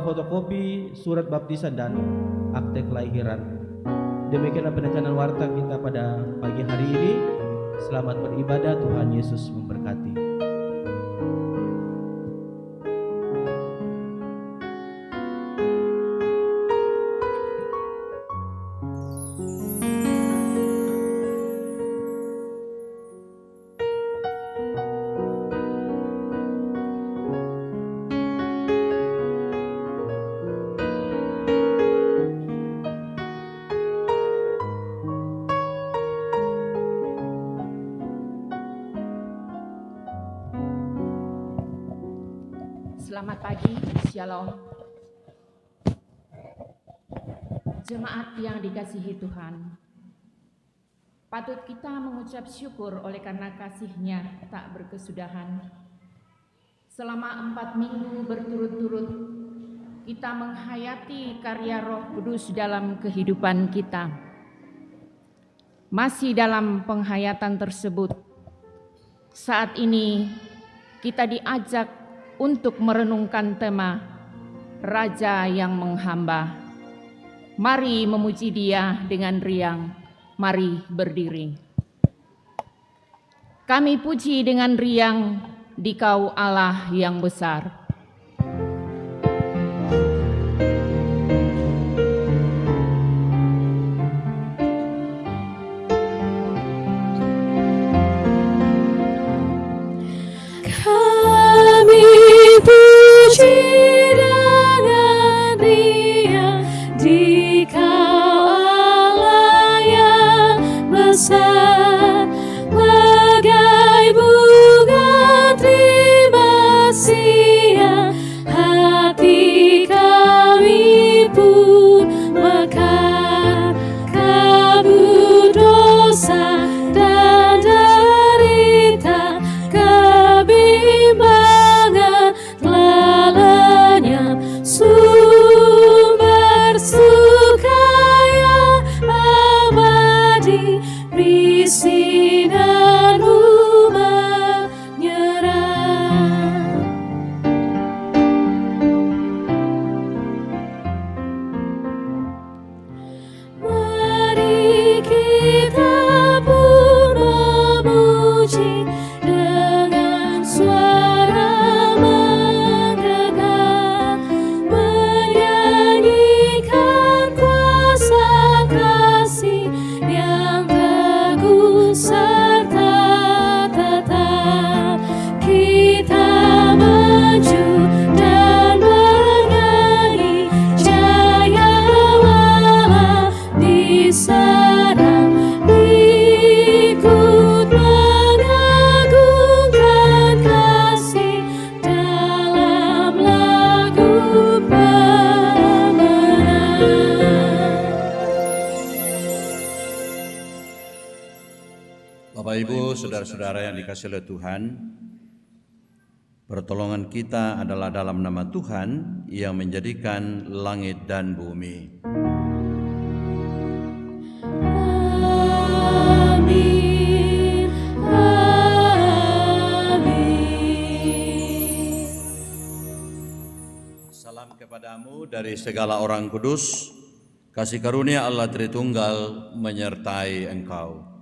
fotokopi surat baptisan dan akte kelahiran. Demikianlah penekanan warta kita pada pagi hari ini. Selamat beribadah, Tuhan Yesus memberkati. Selamat pagi, Shalom. Jemaat yang dikasihi Tuhan, patut kita mengucap syukur oleh karena kasih-Nya tak berkesudahan. Selama 4 minggu berturut-turut, kita menghayati karya Roh Kudus dalam kehidupan kita. Masih dalam penghayatan tersebut, saat ini kita diajak untuk merenungkan tema Raja yang menghamba. Mari memuji Dia dengan riang, mari berdiri. Kami puji dengan riang, Dikau Allah yang besar. Saudara-saudara yang dikasihi oleh Tuhan, pertolongan kita adalah dalam nama Tuhan yang menjadikan langit dan bumi. Amin. Amin. Salam kepadamu dari segala orang kudus, kasih karunia Allah Tritunggal menyertai engkau.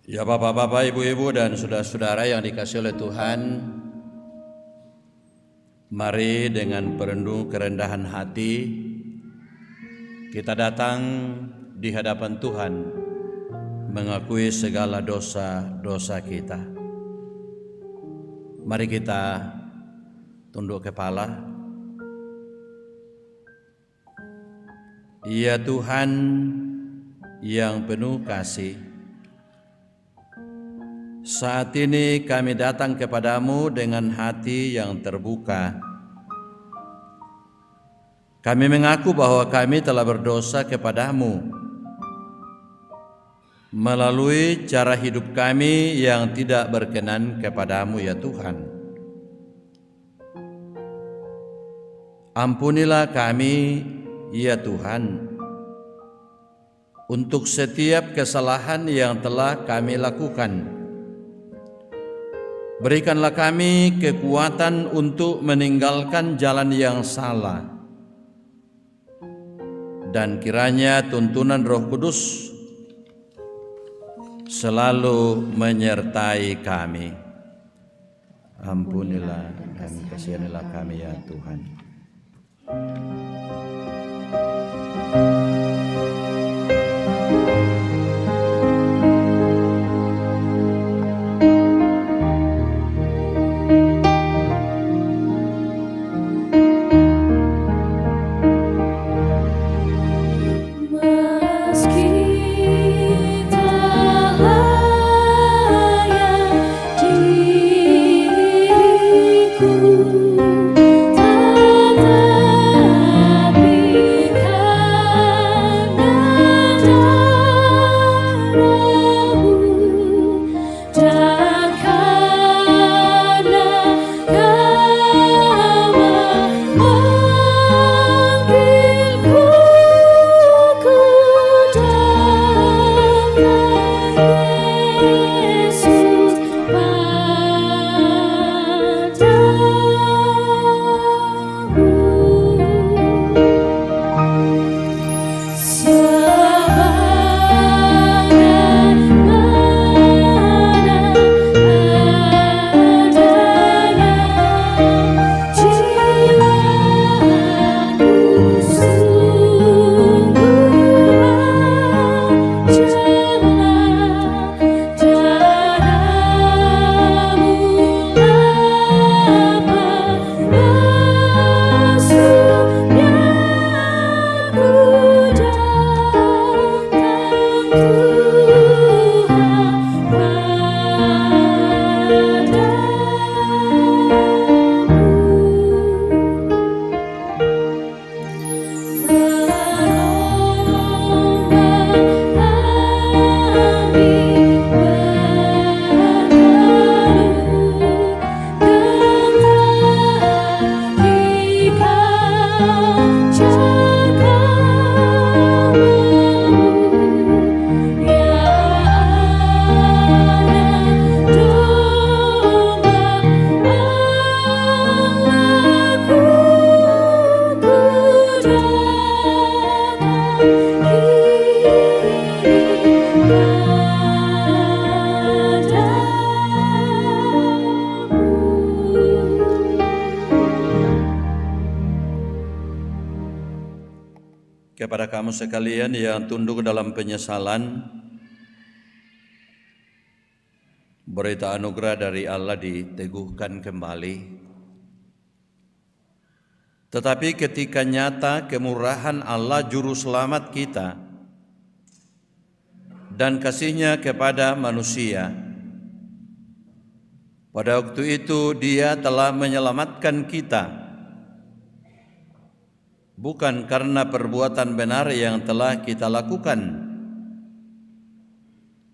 Ya Bapak-bapak, Ibu-ibu dan saudara-saudara yang dikasihi oleh Tuhan, mari dengan penuh kerendahan hati kita datang di hadapan Tuhan mengakui segala dosa-dosa kita. Mari kita tunduk kepala. Ya Tuhan yang penuh kasih, saat ini kami datang kepadamu dengan hati yang terbuka. Kami mengaku bahwa kami telah berdosa kepadamu melalui cara hidup kami yang tidak berkenan kepadamu, ya Tuhan. Ampunilah kami, ya Tuhan, untuk setiap kesalahan yang telah kami lakukan. Berikanlah kami kekuatan untuk meninggalkan jalan yang salah, dan kiranya tuntunan Roh Kudus selalu menyertai kami. Ampunilah kami, kasihanilah kami ya Tuhan. Kepada kamu sekalian yang tunduk dalam penyesalan, berita anugerah dari Allah diteguhkan kembali. Tetapi ketika nyata kemurahan Allah Juru Selamat kita dan kasih-Nya kepada manusia, pada waktu itu Dia telah menyelamatkan kita, bukan karena perbuatan benar yang telah kita lakukan,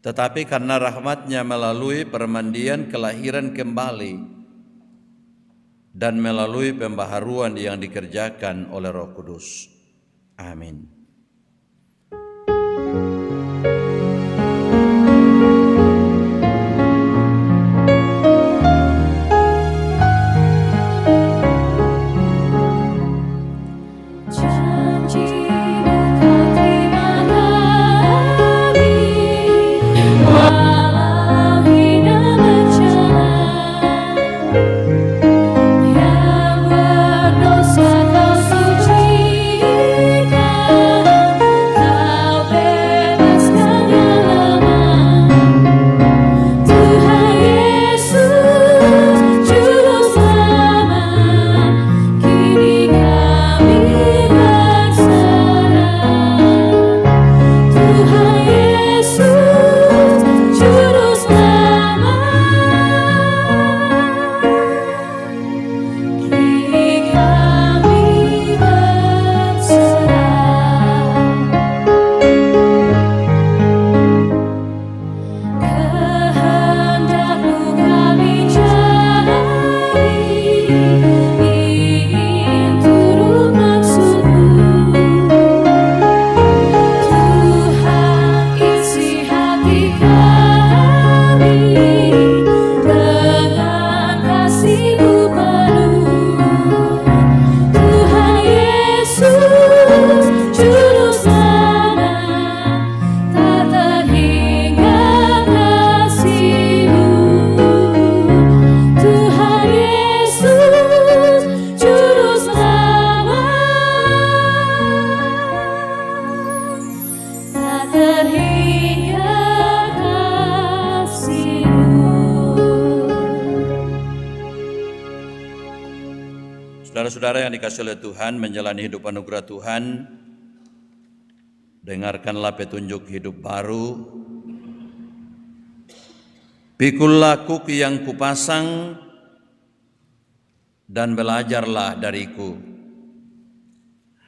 tetapi karena rahmat-Nya melalui permandian kelahiran kembali dan melalui pembaharuan yang dikerjakan oleh Roh Kudus. Amin. Yang berdosa kau sucikan. Saudara-saudara yang dikasihi oleh Tuhan, menjalani hidup anugerah Tuhan, dengarkanlah petunjuk hidup baru. Pikullah kuk yang kupasang dan belajarlah dariku.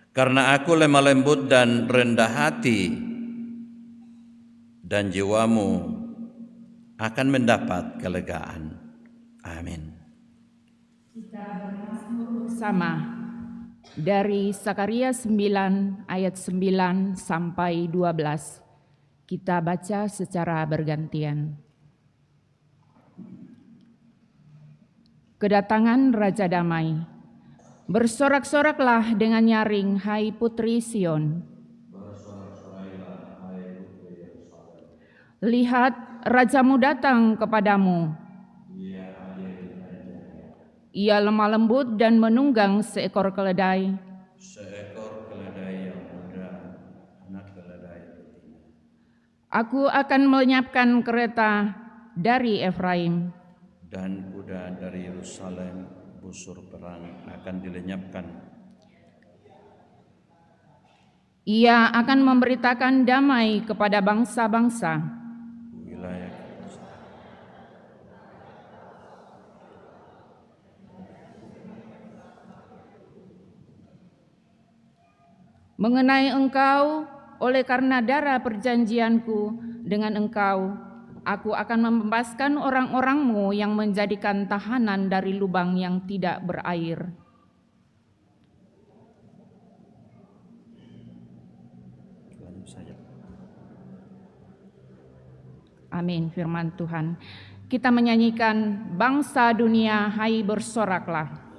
Karena aku lemah lembut dan rendah hati, dan jiwamu akan mendapat kelegaan. Amin. Bersama dari Sakaria 9 ayat 9 sampai 12. Kita baca secara bergantian. Kedatangan Raja Damai. Bersorak-soraklah dengan nyaring, hai putri Sion. Lihat, rajamu datang kepadamu. Ia lemah lembut dan menunggang seekor keledai. Seekor keledai yang muda, anak keledai betina. Aku akan melenyapkan kereta dari Efraim. Dan kuda dari Yerusalem, busur perang akan dilenyapkan. Ia akan memberitakan damai kepada bangsa-bangsa. Wilayah Mengenai engkau, oleh karena darah perjanjianku dengan engkau, aku akan membebaskan orang-orangmu yang menjadikan tahanan dari lubang yang tidak berair. lanjut saja. Amin, firman Tuhan. Kita menyanyikan bangsa dunia, hai bersoraklah.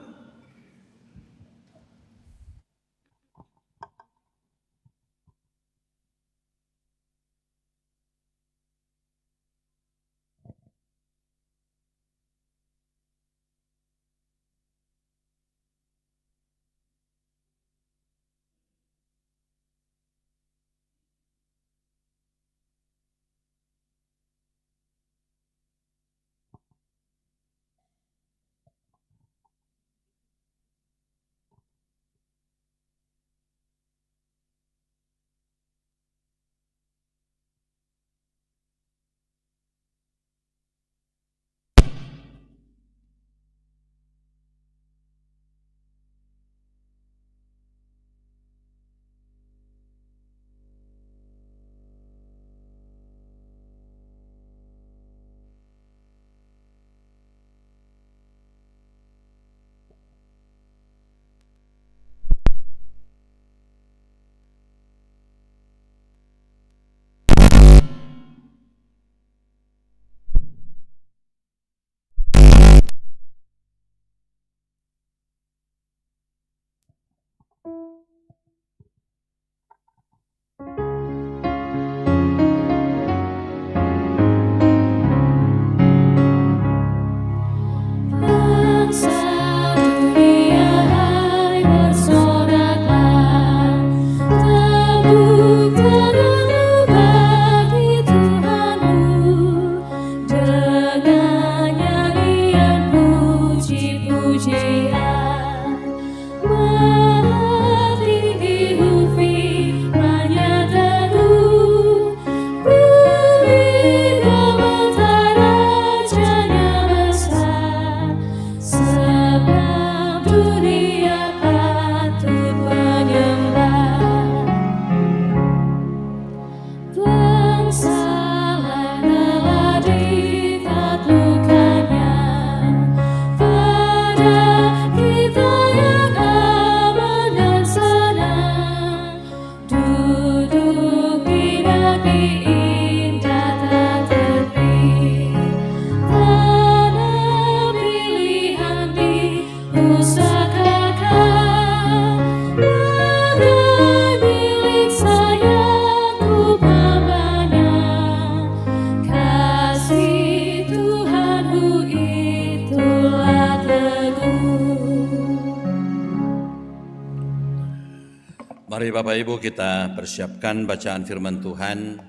Mari Bapak Ibu kita persiapkan bacaan firman Tuhan.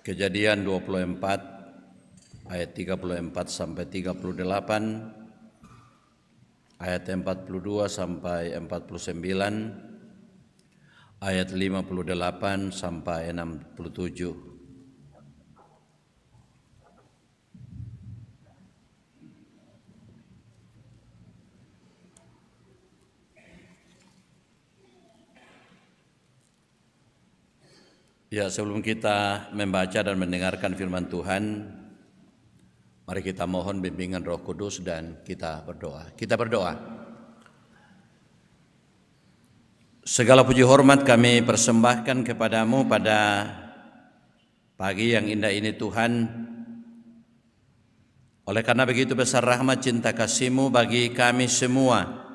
Kejadian 24 ayat 34 sampai 38, ayat 42 sampai 49, ayat 58 sampai 67. Ya, sebelum kita membaca dan mendengarkan firman Tuhan, mari kita mohon bimbingan Roh Kudus dan kita berdoa. Kita berdoa. Segala puji hormat kami persembahkan kepadamu pada pagi yang indah ini Tuhan. Oleh karena begitu besar rahmat cinta kasih-Mu bagi kami semua,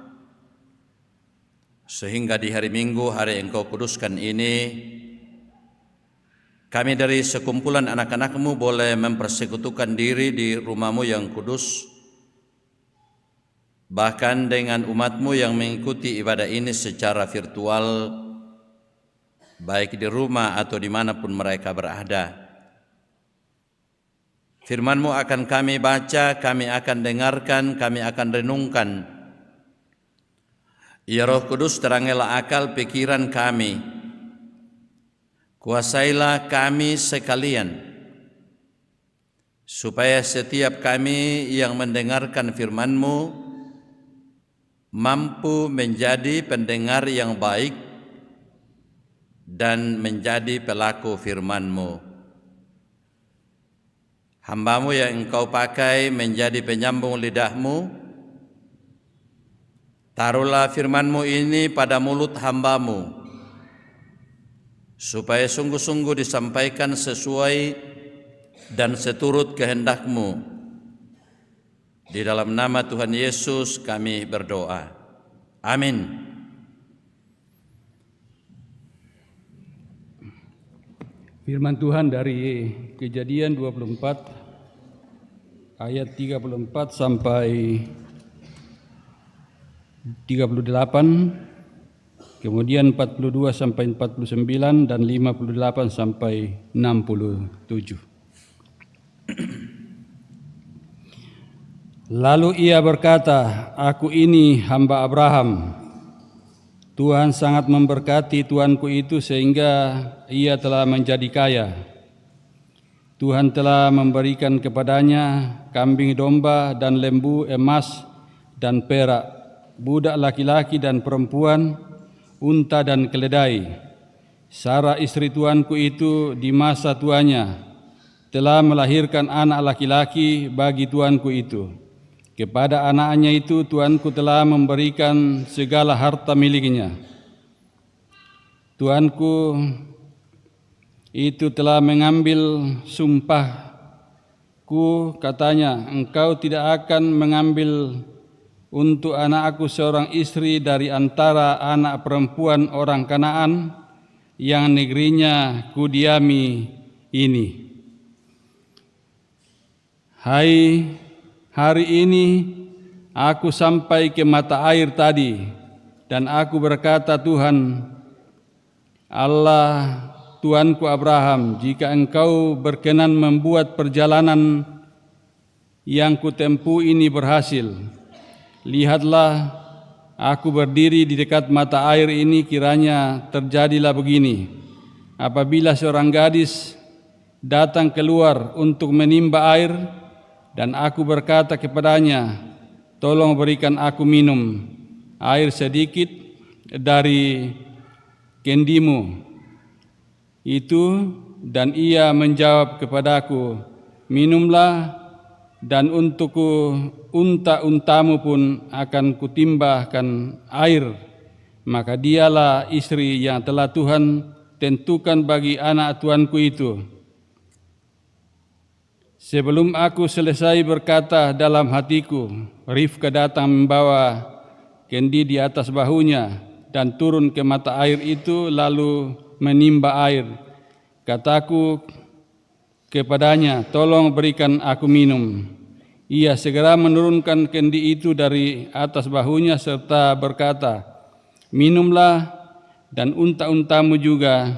sehingga di hari Minggu, hari Engkau kuduskan ini, kami dari sekumpulan anak-anak-Mu boleh mempersekutukan diri di rumah-Mu yang kudus, bahkan dengan umat-Mu yang mengikuti ibadah ini secara virtual, baik di rumah atau dimanapun mereka berada. Firman-Mu akan kami baca, kami akan dengarkan, kami akan renungkan. Ya Roh Kudus, terangilah akal pikiran kami. Kuasailah kami sekalian, supaya setiap kami yang mendengarkan firman-Mu mampu menjadi pendengar yang baik dan menjadi pelaku firman-Mu. Hamba-Mu yang Engkau pakai menjadi penyambung lidah-Mu, taruhlah firman-Mu ini pada mulut hamba-Mu, supaya sungguh-sungguh disampaikan sesuai dan seturut kehendak-Mu. Di dalam nama Tuhan Yesus kami berdoa. Amin. Firman Tuhan dari Kejadian 24 ayat 34 sampai 38, kemudian 42 sampai 49 dan 58 sampai 67. Lalu ia berkata, "Aku ini hamba Abraham. Tuhan sangat memberkati tuanku itu sehingga ia telah menjadi kaya. Tuhan telah memberikan kepadanya kambing domba dan lembu, emas dan perak, budak laki-laki dan perempuan, unta dan keledai. Sara istri tuanku itu di masa tuanya telah melahirkan anak laki-laki bagi tuanku itu. Kepada anaknya itu tuanku telah memberikan segala harta miliknya. Tuanku itu telah mengambil sumpahku, katanya, engkau tidak akan mengambil untuk anakku seorang istri dari antara anak perempuan orang Kanaan yang negerinya kudiami ini. Hai, hari ini aku sampai ke mata air tadi, dan aku berkata, Tuhan, Allah Tuanku Abraham, jika engkau berkenan membuat perjalanan yang kutempuh ini berhasil, lihatlah, aku berdiri di dekat mata air ini, kiranya terjadilah begini. Apabila seorang gadis datang keluar untuk menimba air, dan aku berkata kepadanya, tolong berikan aku minum air sedikit dari kendimu itu, dan ia menjawab kepadaku, minumlah, dan untukku unta-untamu pun akan kutimbahkan air. Maka dialah istri yang telah Tuhan tentukan bagi anak tuanku itu. Sebelum aku selesai berkata dalam hatiku, Rifka datang membawa kendi di atas bahunya dan turun ke mata air itu lalu menimba air. Kataku kepadanya, tolong berikan aku minum. Ia segera menurunkan kendi itu dari atas bahunya serta berkata, minumlah, dan unta-untamu juga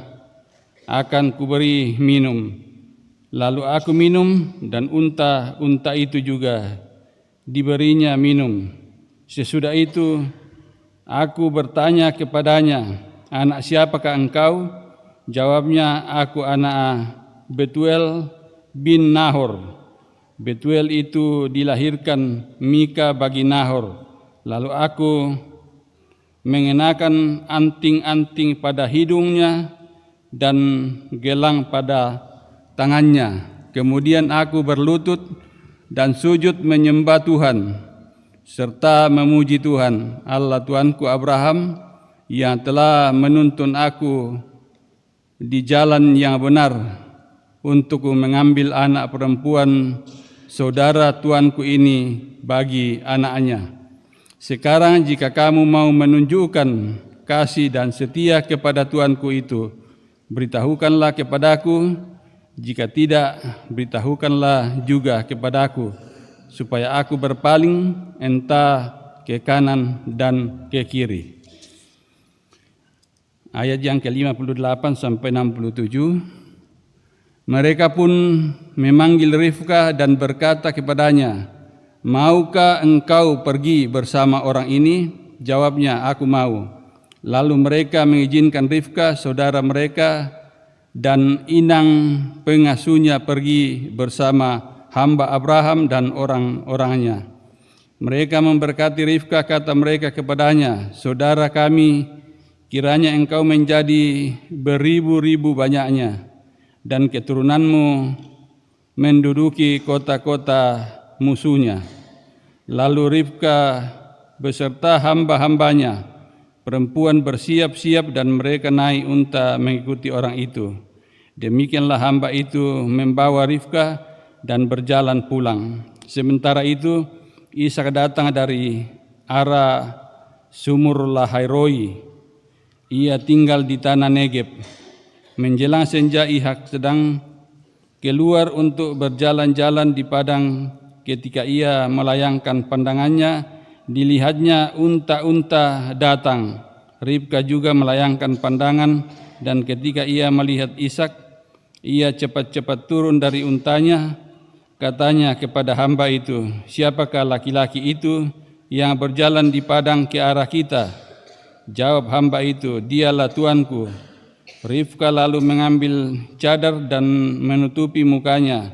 akan kuberi minum. Lalu aku minum, dan unta-unta itu juga diberinya minum. Sesudah itu aku bertanya kepadanya, "Anak siapakah engkau?" Jawabnya, "Aku anak Betuel bin Nahor." Betuel itu dilahirkan Mika bagi Nahor. Lalu aku mengenakan anting-anting pada hidungnya dan gelang pada tangannya. Kemudian aku berlutut dan sujud menyembah Tuhan, serta memuji Tuhan, Allah Tuanku Abraham, yang telah menuntun aku di jalan yang benar untuk mengambil anak perempuan saudara tuanku ini bagi anaknya. Sekarang jika kamu mau menunjukkan kasih dan setia kepada tuanku itu, beritahukanlah kepadaku. Jika tidak, beritahukanlah juga kepadaku, supaya aku berpaling entah ke kanan dan ke kiri. Ayat yang ke-58 sampai 67. Mereka pun memanggil Rifkah dan berkata kepadanya, "Maukah engkau pergi bersama orang ini?" Jawabnya, "Aku mau." Lalu mereka mengizinkan Rifkah, saudara mereka, dan inang pengasuhnya pergi bersama hamba Abraham dan orang-orangnya. Mereka memberkati Rifkah, kata mereka kepadanya, "Saudara kami, kiranya engkau menjadi beribu-ribu banyaknya, dan keturunanmu menduduki kota-kota musuhnya." Lalu Rifkah beserta hamba-hambanya perempuan bersiap-siap dan mereka naik unta mengikuti orang itu. Demikianlah hamba itu membawa Rifkah dan berjalan pulang. Sementara itu Ishak datang dari arah Sumur Lahairoi. Ia tinggal di tanah Negeb. Menjelang senja Ishak sedang keluar untuk berjalan-jalan di padang. Ketika ia melayangkan pandangannya, dilihatnya unta-unta datang. Ribka juga melayangkan pandangan, dan ketika ia melihat Ishak, ia cepat-cepat turun dari untanya. Katanya kepada hamba itu, "Siapakah laki-laki itu yang berjalan di padang ke arah kita?" Jawab hamba itu, "Dialah tuanku." Rifka lalu mengambil cadar dan menutupi mukanya.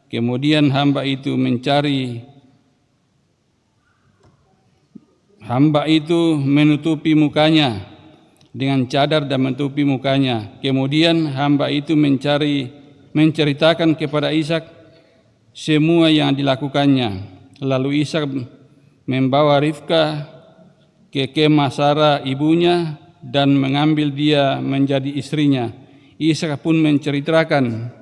Kemudian hamba itu menutupi mukanya dengan cadar dan menutupi mukanya. Kemudian hamba itu menceritakan kepada Ishak semua yang dilakukannya. Lalu Ishak membawa Rifka ke kemah Sarah ibunya dan mengambil dia menjadi istrinya. Ishak pun menceritakan.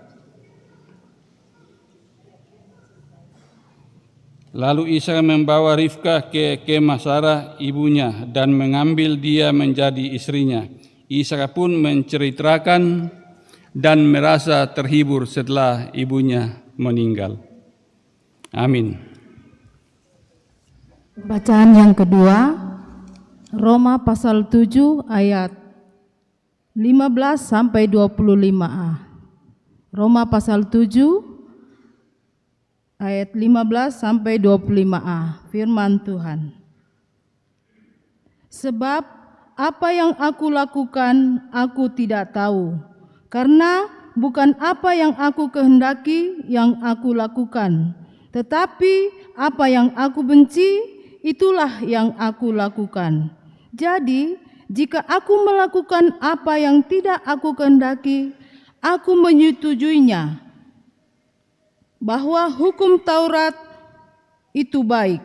Lalu Ishak membawa Rifkah ke kemah Sarah ibunya dan mengambil dia menjadi istrinya. Ishak pun menceritakan dan merasa terhibur setelah ibunya meninggal. Amin. Bacaan yang kedua, Roma pasal 7 ayat 15 sampai 25a. Roma pasal 7 ayat 15 sampai 25a. Firman Tuhan. Sebab apa yang aku lakukan aku tidak tahu, karena bukan apa yang aku kehendaki yang aku lakukan, tetapi apa yang aku benci itulah yang aku lakukan. Jadi jika aku melakukan apa yang tidak aku kehendaki, aku menyetujuinya, bahwa hukum Taurat itu baik.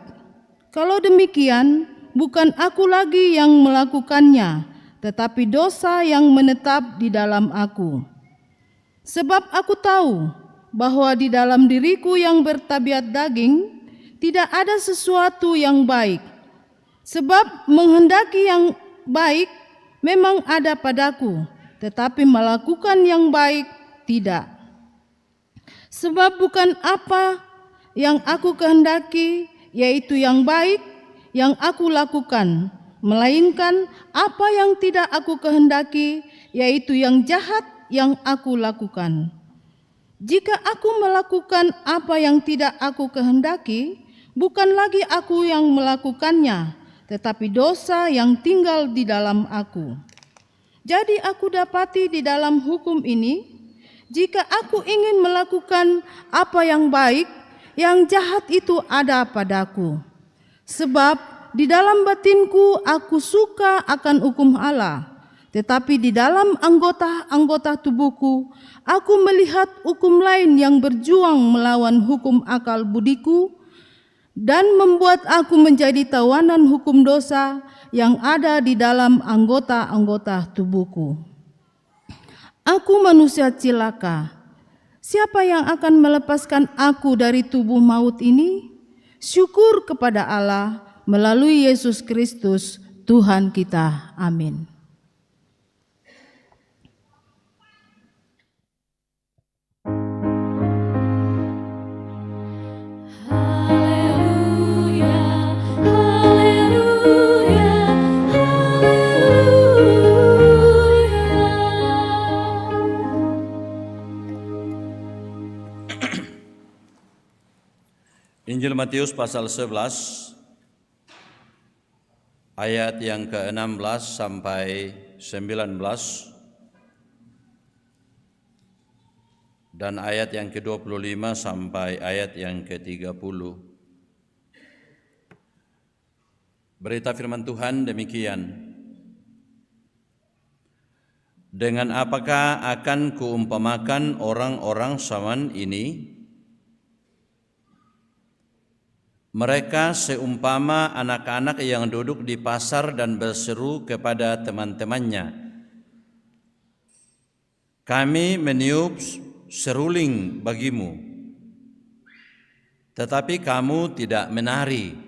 Kalau demikian, bukan aku lagi yang melakukannya, tetapi dosa yang menetap di dalam aku. Sebab aku tahu bahwa di dalam diriku yang bertabiat daging tidak ada sesuatu yang baik. Sebab menghendaki yang baik memang ada padaku, tetapi melakukan yang baik tidak. Sebab bukan apa yang aku kehendaki, yaitu yang baik, yang aku lakukan, melainkan apa yang tidak aku kehendaki, yaitu yang jahat yang aku lakukan. Jika aku melakukan apa yang tidak aku kehendaki, Bukan lagi aku yang melakukannya, tetapi dosa yang tinggal di dalam aku. Jadi aku dapati di dalam hukum ini, jika aku ingin melakukan apa yang baik, yang jahat itu ada padaku. Sebab di dalam batinku aku suka akan hukum Allah, tetapi di dalam anggota-anggota tubuhku, aku melihat hukum lain yang berjuang melawan hukum akal budiku, dan membuat aku menjadi tawanan hukum dosa yang ada di dalam anggota-anggota tubuhku. Aku manusia cilaka. Siapa yang akan melepaskan aku dari tubuh maut ini? Syukur kepada Allah melalui Yesus Kristus Tuhan kita. Amin. Injil Matius pasal 11 ayat yang ke-16 sampai 19 dan ayat yang ke-25 sampai ayat yang ke-30. Berita firman Tuhan demikian. Dengan apakah akan kuumpamakan orang-orang zaman ini? Mereka seumpama anak-anak yang duduk di pasar dan berseru kepada teman-temannya, "Kami meniup seruling bagimu, tetapi kamu tidak menari.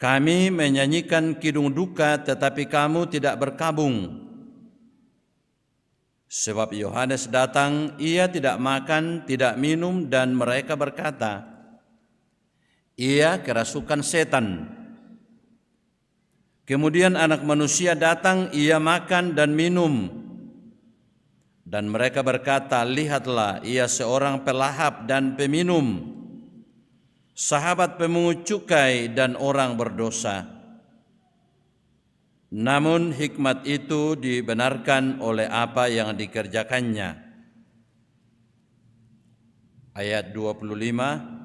Kami menyanyikan kidung duka, tetapi kamu tidak berkabung." Sebab Yohanes datang, ia tidak makan, tidak minum, dan mereka berkata, "Ia kerasukan setan." Kemudian Anak Manusia datang, ia makan dan minum. Dan mereka berkata, "Lihatlah, ia seorang pelahap dan peminum, sahabat pemungut cukai dan orang berdosa." Namun hikmat itu dibenarkan oleh apa yang dikerjakannya. Ayat 25.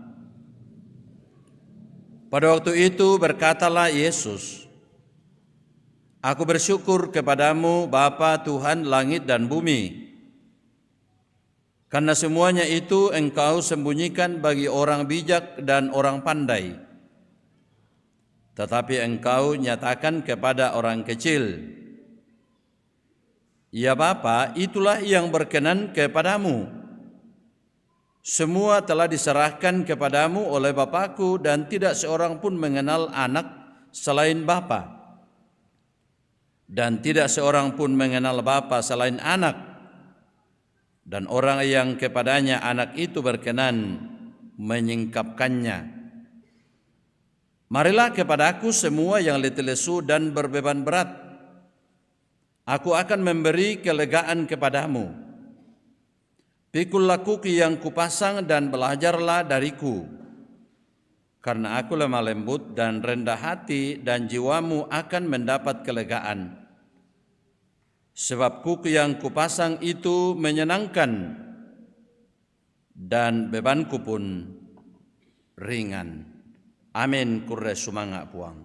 Pada waktu itu berkatalah Yesus, "Aku bersyukur kepadamu Bapa Tuhan langit dan bumi, karena semuanya itu Engkau sembunyikan bagi orang bijak dan orang pandai, tetapi Engkau nyatakan kepada orang kecil. Ya Bapa, itulah yang berkenan kepadamu. Semua telah diserahkan kepadamu oleh Bapakku, dan tidak seorang pun mengenal anak selain Bapa, dan tidak seorang pun mengenal Bapa selain anak, dan orang yang kepadanya anak itu berkenan menyingkapkannya. Marilah kepadaku semua yang letih lesu dan berbeban berat, aku akan memberi kelegaan kepadamu. Pikullah kuki yang kupasang dan belajarlah dariku, karena aku lemah lembut dan rendah hati, dan jiwamu akan mendapat kelegaan. Sebab kuki yang kupasang itu menyenangkan, dan bebanku pun ringan. Amin. Kurre sumanga puang.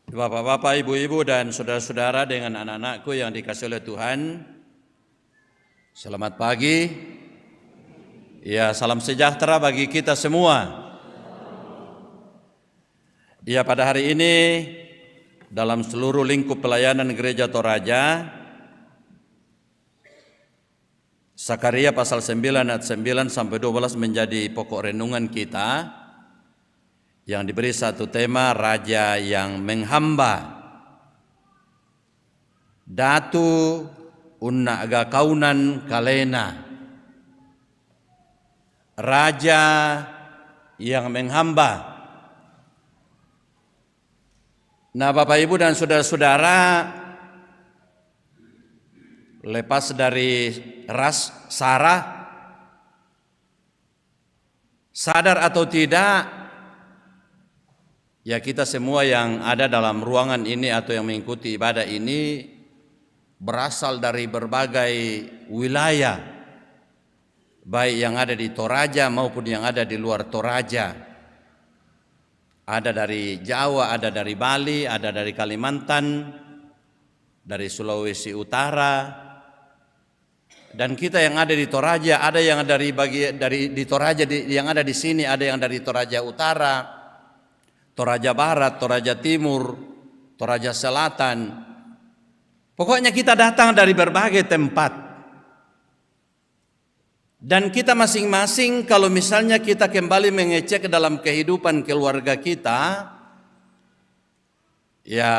Bapak-bapak, ibu-ibu, dan saudara-saudara dengan anak-anakku yang dikasihi oleh Tuhan, selamat pagi. Ya, salam sejahtera bagi kita semua. Ya, pada hari ini dalam seluruh lingkup pelayanan Gereja Toraja. Sakaria pasal 9 ayat 9 sampai 12 menjadi pokok renungan kita, yang diberi satu tema, Raja yang menghamba. Datu unna aga kaunan kalena. Raja yang menghamba. Nah, Bapak Ibu dan saudara-saudara, lepas dari ras Sarah, sadar atau tidak, ya kita semua yang ada dalam ruangan ini atau yang mengikuti ibadah ini berasal dari berbagai wilayah, baik yang ada di Toraja maupun yang ada di luar Toraja. Ada dari Jawa, ada dari Bali, ada dari Kalimantan, dari Sulawesi Utara. Dan kita yang ada di Toraja, ada yang dari di Toraja yang ada di sini, ada yang dari Toraja Utara, Toraja Barat, Toraja Timur, Toraja Selatan. Pokoknya kita datang dari berbagai tempat. Dan kita masing-masing, kalau misalnya kita kembali mengecek dalam kehidupan keluarga kita, ya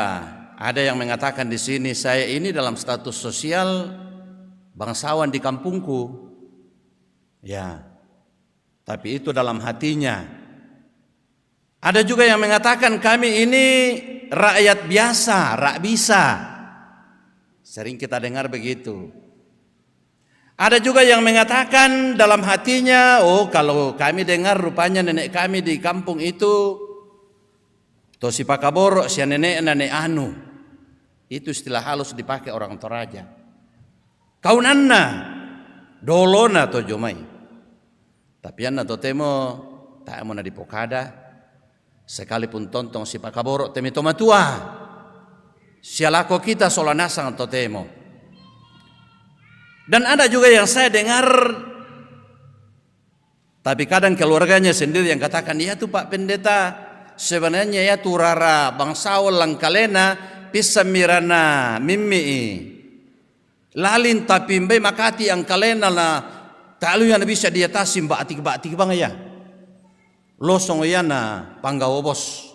ada yang mengatakan di sini, saya ini dalam status sosial bangsawan di kampungku. Ya, tapi itu dalam hatinya. Ada juga yang mengatakan kami ini rakyat biasa, bisa. Sering kita dengar begitu. Ada juga yang mengatakan dalam hatinya, oh kalau kami dengar rupanya nenek kami di kampung itu tosi pakaboro si nenek anu. Itu istilah halus dipakai orang Toraja. Kaunanna dolona to jomai. Tapi anna to temo tak mau na dipokada. Sekalipun tontong si pakaboro temi tomatua. Sialako kita solanasang to temo. Dan ada juga yang saya dengar, tapi kadang keluarganya sendiri yang katakan, ya tuh Pak Pendeta, sebenarnya ya tuh rara bangsawan langkalena bisa mirana mimmi lalin tapi mbe makati ang kalena la talu yang bisa diatasi batik bang ya losong ya na panggawobos.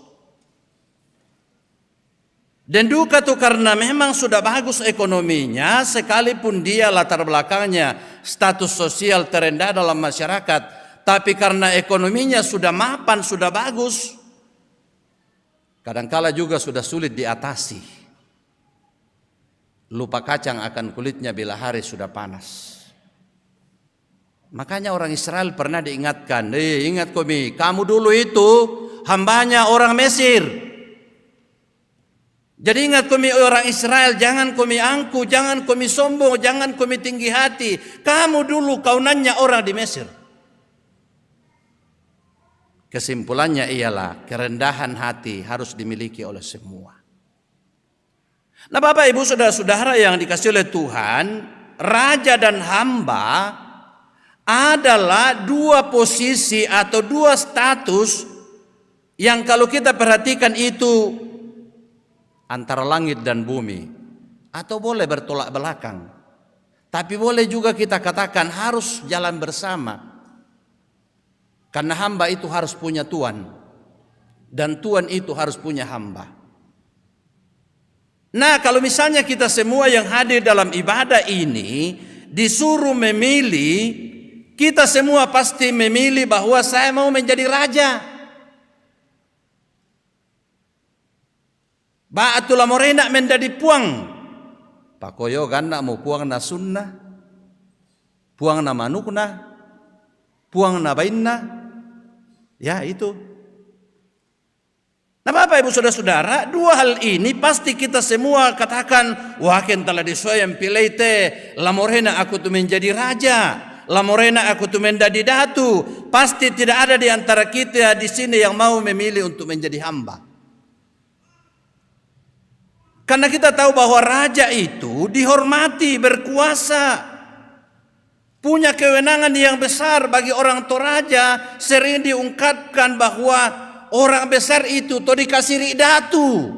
Dan duka tuh karena memang sudah bagus ekonominya, sekalipun dia latar belakangnya status sosial terendah dalam masyarakat, tapi karena ekonominya sudah mapan, sudah bagus, kadangkala juga sudah sulit diatasi. Lupa kacang akan kulitnya bila hari sudah panas. Makanya orang Israel pernah diingatkan, ingat kamu dulu itu hambanya orang Mesir. Jadi ingat orang Israel, jangan angku, jangan sombong, jangan tinggi hati. Kamu dulu kaunannya orang di Mesir. Kesimpulannya ialah kerendahan hati harus dimiliki oleh semua. Nah Bapak Ibu saudara-saudara yang dikasih oleh Tuhan, raja dan hamba adalah dua posisi atau dua status yang kalau kita perhatikan itu antara langit dan bumi, atau boleh bertolak belakang, tapi boleh juga kita katakan harus jalan bersama, karena hamba itu harus punya Tuhan dan Tuhan itu harus punya hamba. Nah kalau misalnya kita semua yang hadir dalam ibadah ini disuruh memilih, kita semua pasti memilih bahwa saya mau menjadi raja. Ba'atula morena menjadi puang. Pakoyo ganda mau puang na sunnah, puang na manukna, puang na bainna. Ya itu. Nah Bapak Ibu saudara-saudara, dua hal ini pasti kita semua katakan, wah kentala disoyam pilih te, la morena aku tuh menjadi raja, la morena aku tuh menjadi datu. Pasti tidak ada di antara kita di sini yang mau memilih untuk menjadi hamba. Karena kita tahu bahwa raja itu dihormati, berkuasa, punya kewenangan yang besar. Bagi orang Toraja sering diungkapkan bahwa orang besar itu dikasih ridatu.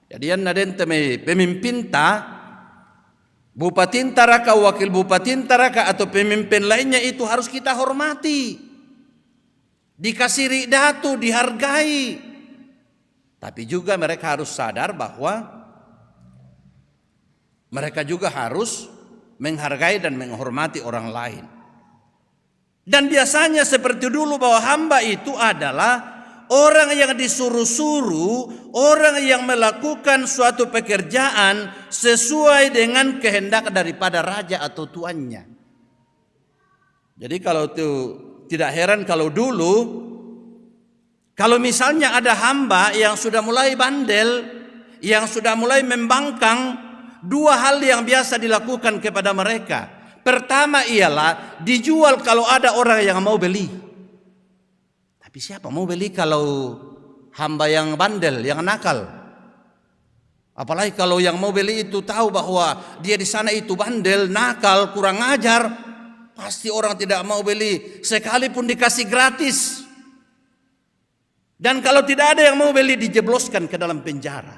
Jadi nadente pemimpin Bupati Taraka, wakil Bupati Taraka atau pemimpin lainnya itu harus kita hormati. Dikasih ridatu, dihargai. Tapi juga mereka harus sadar bahwa mereka juga harus menghargai dan menghormati orang lain. Dan biasanya seperti dulu bahwa hamba itu adalah orang yang disuruh-suruh, orang yang melakukan suatu pekerjaan sesuai dengan kehendak daripada raja atau tuannya. Jadi kalau itu tidak heran kalau dulu, kalau misalnya ada hamba yang sudah mulai bandel, yang sudah mulai membangkang, dua hal yang biasa dilakukan kepada mereka. Pertama ialah dijual kalau ada orang yang mau beli. Tapi siapa mau beli kalau hamba yang bandel, yang nakal? Apalagi kalau yang mau beli itu tahu bahwa dia di sana itu bandel, nakal, kurang ajar, pasti orang tidak mau beli sekalipun dikasih gratis. Dan kalau tidak ada yang mau beli, dijebloskan ke dalam penjara.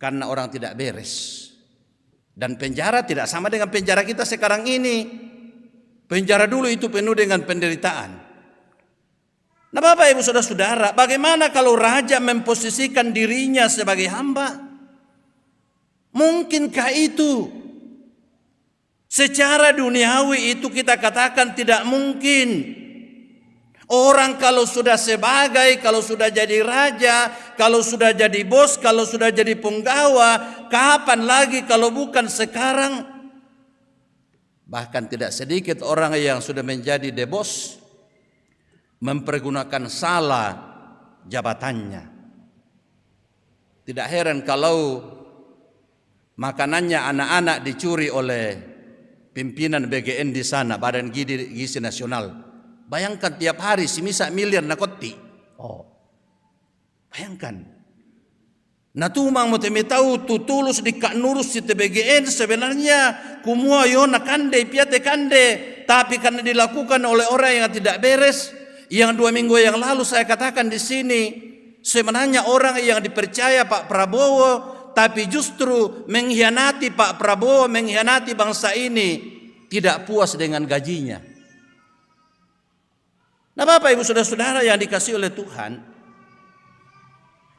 Karena orang tidak beres. Dan penjara tidak sama dengan penjara kita sekarang ini. Penjara dulu itu penuh dengan penderitaan. Nah Bapak Ibu Saudara-saudara, bagaimana kalau raja memposisikan dirinya sebagai hamba? Mungkinkah itu? Secara duniawi itu kita katakan tidak mungkin. Orang kalau sudah kalau sudah jadi raja, kalau sudah jadi bos, kalau sudah jadi penggawa, kapan lagi kalau bukan sekarang? Bahkan tidak sedikit orang yang sudah menjadi debos mempergunakan salah jabatannya. Tidak heran kalau makanannya anak-anak dicuri oleh pimpinan BGN di sana, Badan Gizi Nasional. Bayangkan tiap hari simisa miliar nakoti. Bayangkan. Nah tumang mo temi tahu tutulus di kak nurus si BGN sebenarnya kumua yona kande piate kande, tapi karena dilakukan oleh orang yang tidak beres. Yang 2 minggu yang lalu saya katakan di sini, sebenarnya orang yang dipercaya Pak Prabowo, tapi justru mengkhianati Pak Prabowo, mengkhianati bangsa ini, tidak puas dengan gajinya. Nah Bapak Ibu Saudara-saudara yang dikasihi oleh Tuhan,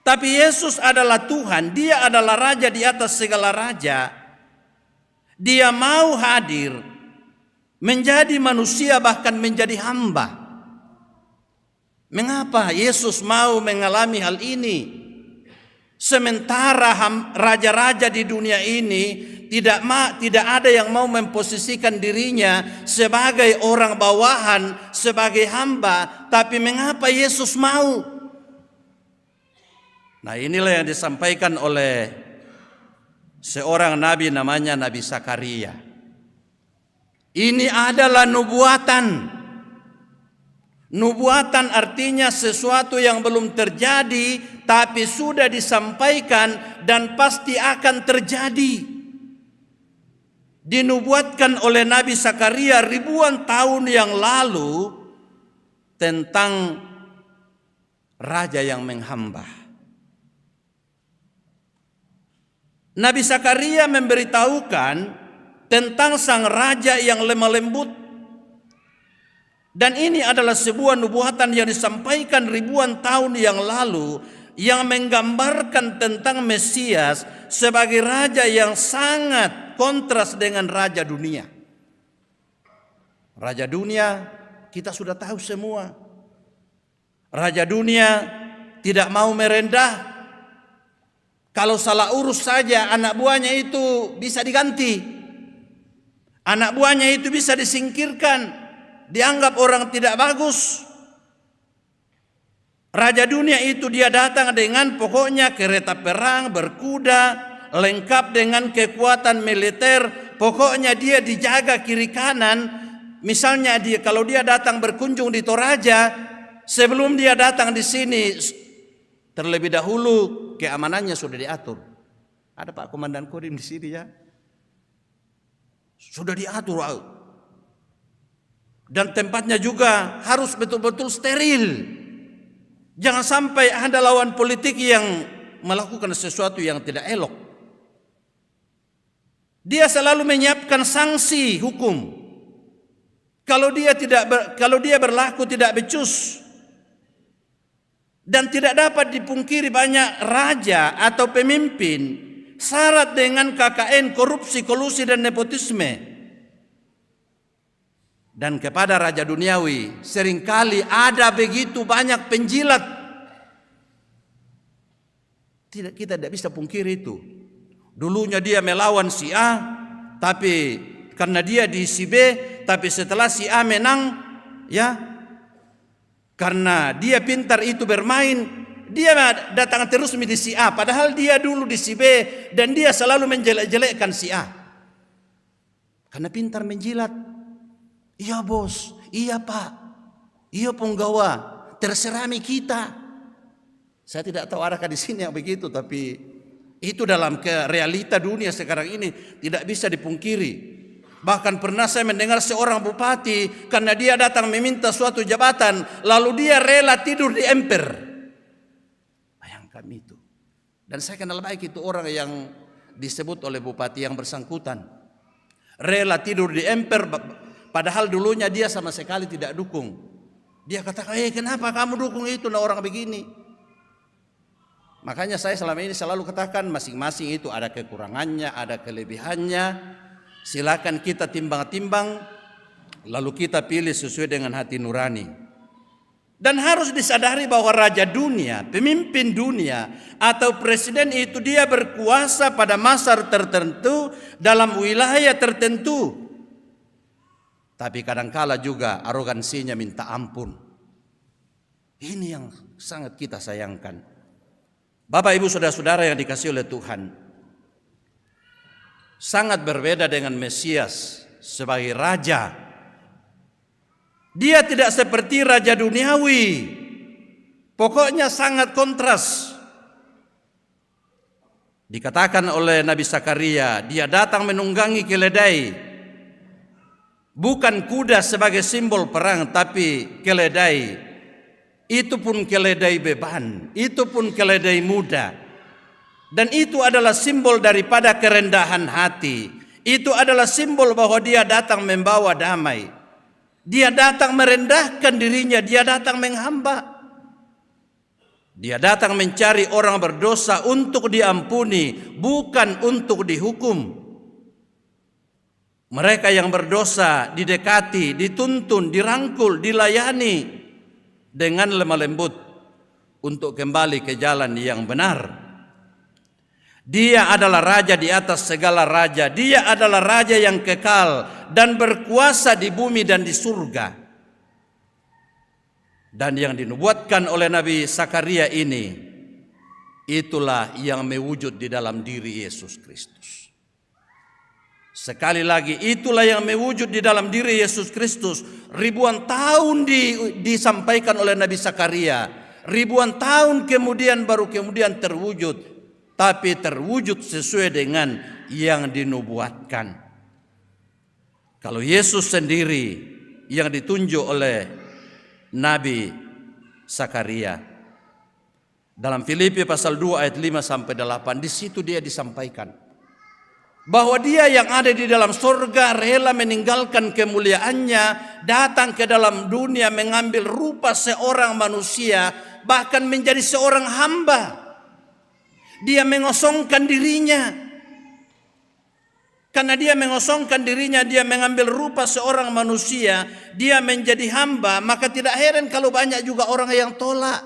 tapi Yesus adalah Tuhan, Dia adalah Raja di atas segala raja. Dia mau hadir, menjadi manusia bahkan menjadi hamba. Mengapa Yesus mau mengalami hal ini? Sementara raja-raja di dunia ini tidak ada yang mau memposisikan dirinya sebagai orang bawahan, sebagai hamba, tapi mengapa Yesus mau? Nah, inilah yang disampaikan oleh seorang nabi namanya Nabi Zakaria. Ini adalah nubuatan. Nubuatan artinya sesuatu yang belum terjadi tapi sudah disampaikan dan pasti akan terjadi. Dinubuatkan oleh Nabi Zakaria ribuan tahun yang lalu tentang raja yang menghamba. Nabi Zakaria memberitahukan tentang sang raja yang lemah lembut. Dan ini adalah sebuah nubuatan yang disampaikan ribuan tahun yang lalu yang menggambarkan tentang Mesias sebagai raja yang sangat kontras dengan raja dunia. Raja dunia kita sudah tahu semua. Raja dunia tidak mau merendah. Kalau salah urus saja anak buahnya itu bisa diganti. Anak buahnya itu bisa disingkirkan. Dianggap orang tidak bagus. Raja dunia itu dia datang dengan pokoknya kereta perang, berkuda, lengkap dengan kekuatan militer. Pokoknya dia dijaga kiri kanan. Misalnya kalau dia datang berkunjung di Toraja, sebelum dia datang di sini, terlebih dahulu keamanannya sudah diatur. Ada Pak Komandan Kodim di sini ya. Sudah diatur. Dan tempatnya juga harus betul-betul steril. Jangan sampai ada lawan politik yang melakukan sesuatu yang tidak elok. Dia selalu menyiapkan sanksi hukum. Kalau dia berlaku tidak becus. Dan tidak dapat dipungkiri banyak raja atau pemimpin syarat dengan KKN, korupsi, kolusi dan nepotisme. Dan kepada raja duniawi seringkali ada begitu banyak penjilat. Kita tidak bisa pungkiri itu. Dulunya dia melawan si A, tapi karena dia di si B, tapi setelah si A menang, ya, karena dia pintar itu bermain, dia datang terus di si A, padahal dia dulu di si B dan dia selalu menjelek-jelekkan si A. Karena pintar menjilat. Iya bos, iya pak, iya penggawa, terserah kita. Saya tidak tahu adakah di sini yang begitu, tapi itu dalam realita dunia sekarang ini tidak bisa dipungkiri. Bahkan pernah saya mendengar seorang bupati karena dia datang meminta suatu jabatan, lalu dia rela tidur di emper. Bayangkan itu. Dan saya kenal baik itu orang yang disebut oleh bupati yang bersangkutan. Rela tidur di emper, padahal dulunya dia sama sekali tidak dukung. Dia katakan, kenapa kamu dukung itu orang begini? Makanya saya selama ini selalu katakan masing-masing itu ada kekurangannya, ada kelebihannya. Silakan kita timbang-timbang, lalu kita pilih sesuai dengan hati nurani. Dan harus disadari bahwa raja dunia, pemimpin dunia, atau presiden itu dia berkuasa pada masa tertentu dalam wilayah tertentu. Tapi kadangkala juga arogansinya minta ampun. Ini yang sangat kita sayangkan. Bapak, Ibu, saudara-saudara yang dikasihi oleh Tuhan, sangat berbeda dengan Mesias sebagai raja. Dia tidak seperti raja duniawi. Pokoknya sangat kontras. Dikatakan oleh Nabi Zakaria, dia datang menunggangi keledai. Bukan kuda sebagai simbol perang, tapi keledai. Itu pun keledai beban, itu pun keledai muda. Dan itu adalah simbol daripada kerendahan hati. Itu adalah simbol bahwa dia datang membawa damai. Dia datang merendahkan dirinya, dia datang menghamba. Dia datang mencari orang berdosa untuk diampuni, bukan untuk dihukum. Mereka yang berdosa didekati, dituntun, dirangkul, dilayani dengan lemah lembut untuk kembali ke jalan yang benar. Dia adalah raja di atas segala raja. Dia adalah raja yang kekal dan berkuasa di bumi dan di surga. Dan yang dinubuatkan oleh Nabi Zakaria ini, itulah yang mewujud di dalam diri Yesus Kristus. Sekali lagi, itulah yang mewujud di dalam diri Yesus Kristus. Ribuan tahun disampaikan oleh Nabi Zakaria. Ribuan tahun kemudian baru kemudian terwujud. Tapi terwujud sesuai dengan yang dinubuatkan. Kalau Yesus sendiri yang ditunjuk oleh Nabi Zakaria, dalam Filipi pasal 2 ayat 5 sampai 8, di situ dia disampaikan bahwa dia yang ada di dalam surga rela meninggalkan kemuliaannya, datang ke dalam dunia mengambil rupa seorang manusia, bahkan menjadi seorang hamba. Dia mengosongkan dirinya. Karena dia mengosongkan dirinya, dia mengambil rupa seorang manusia, dia menjadi hamba, maka tidak heran kalau banyak juga orang yang tolak.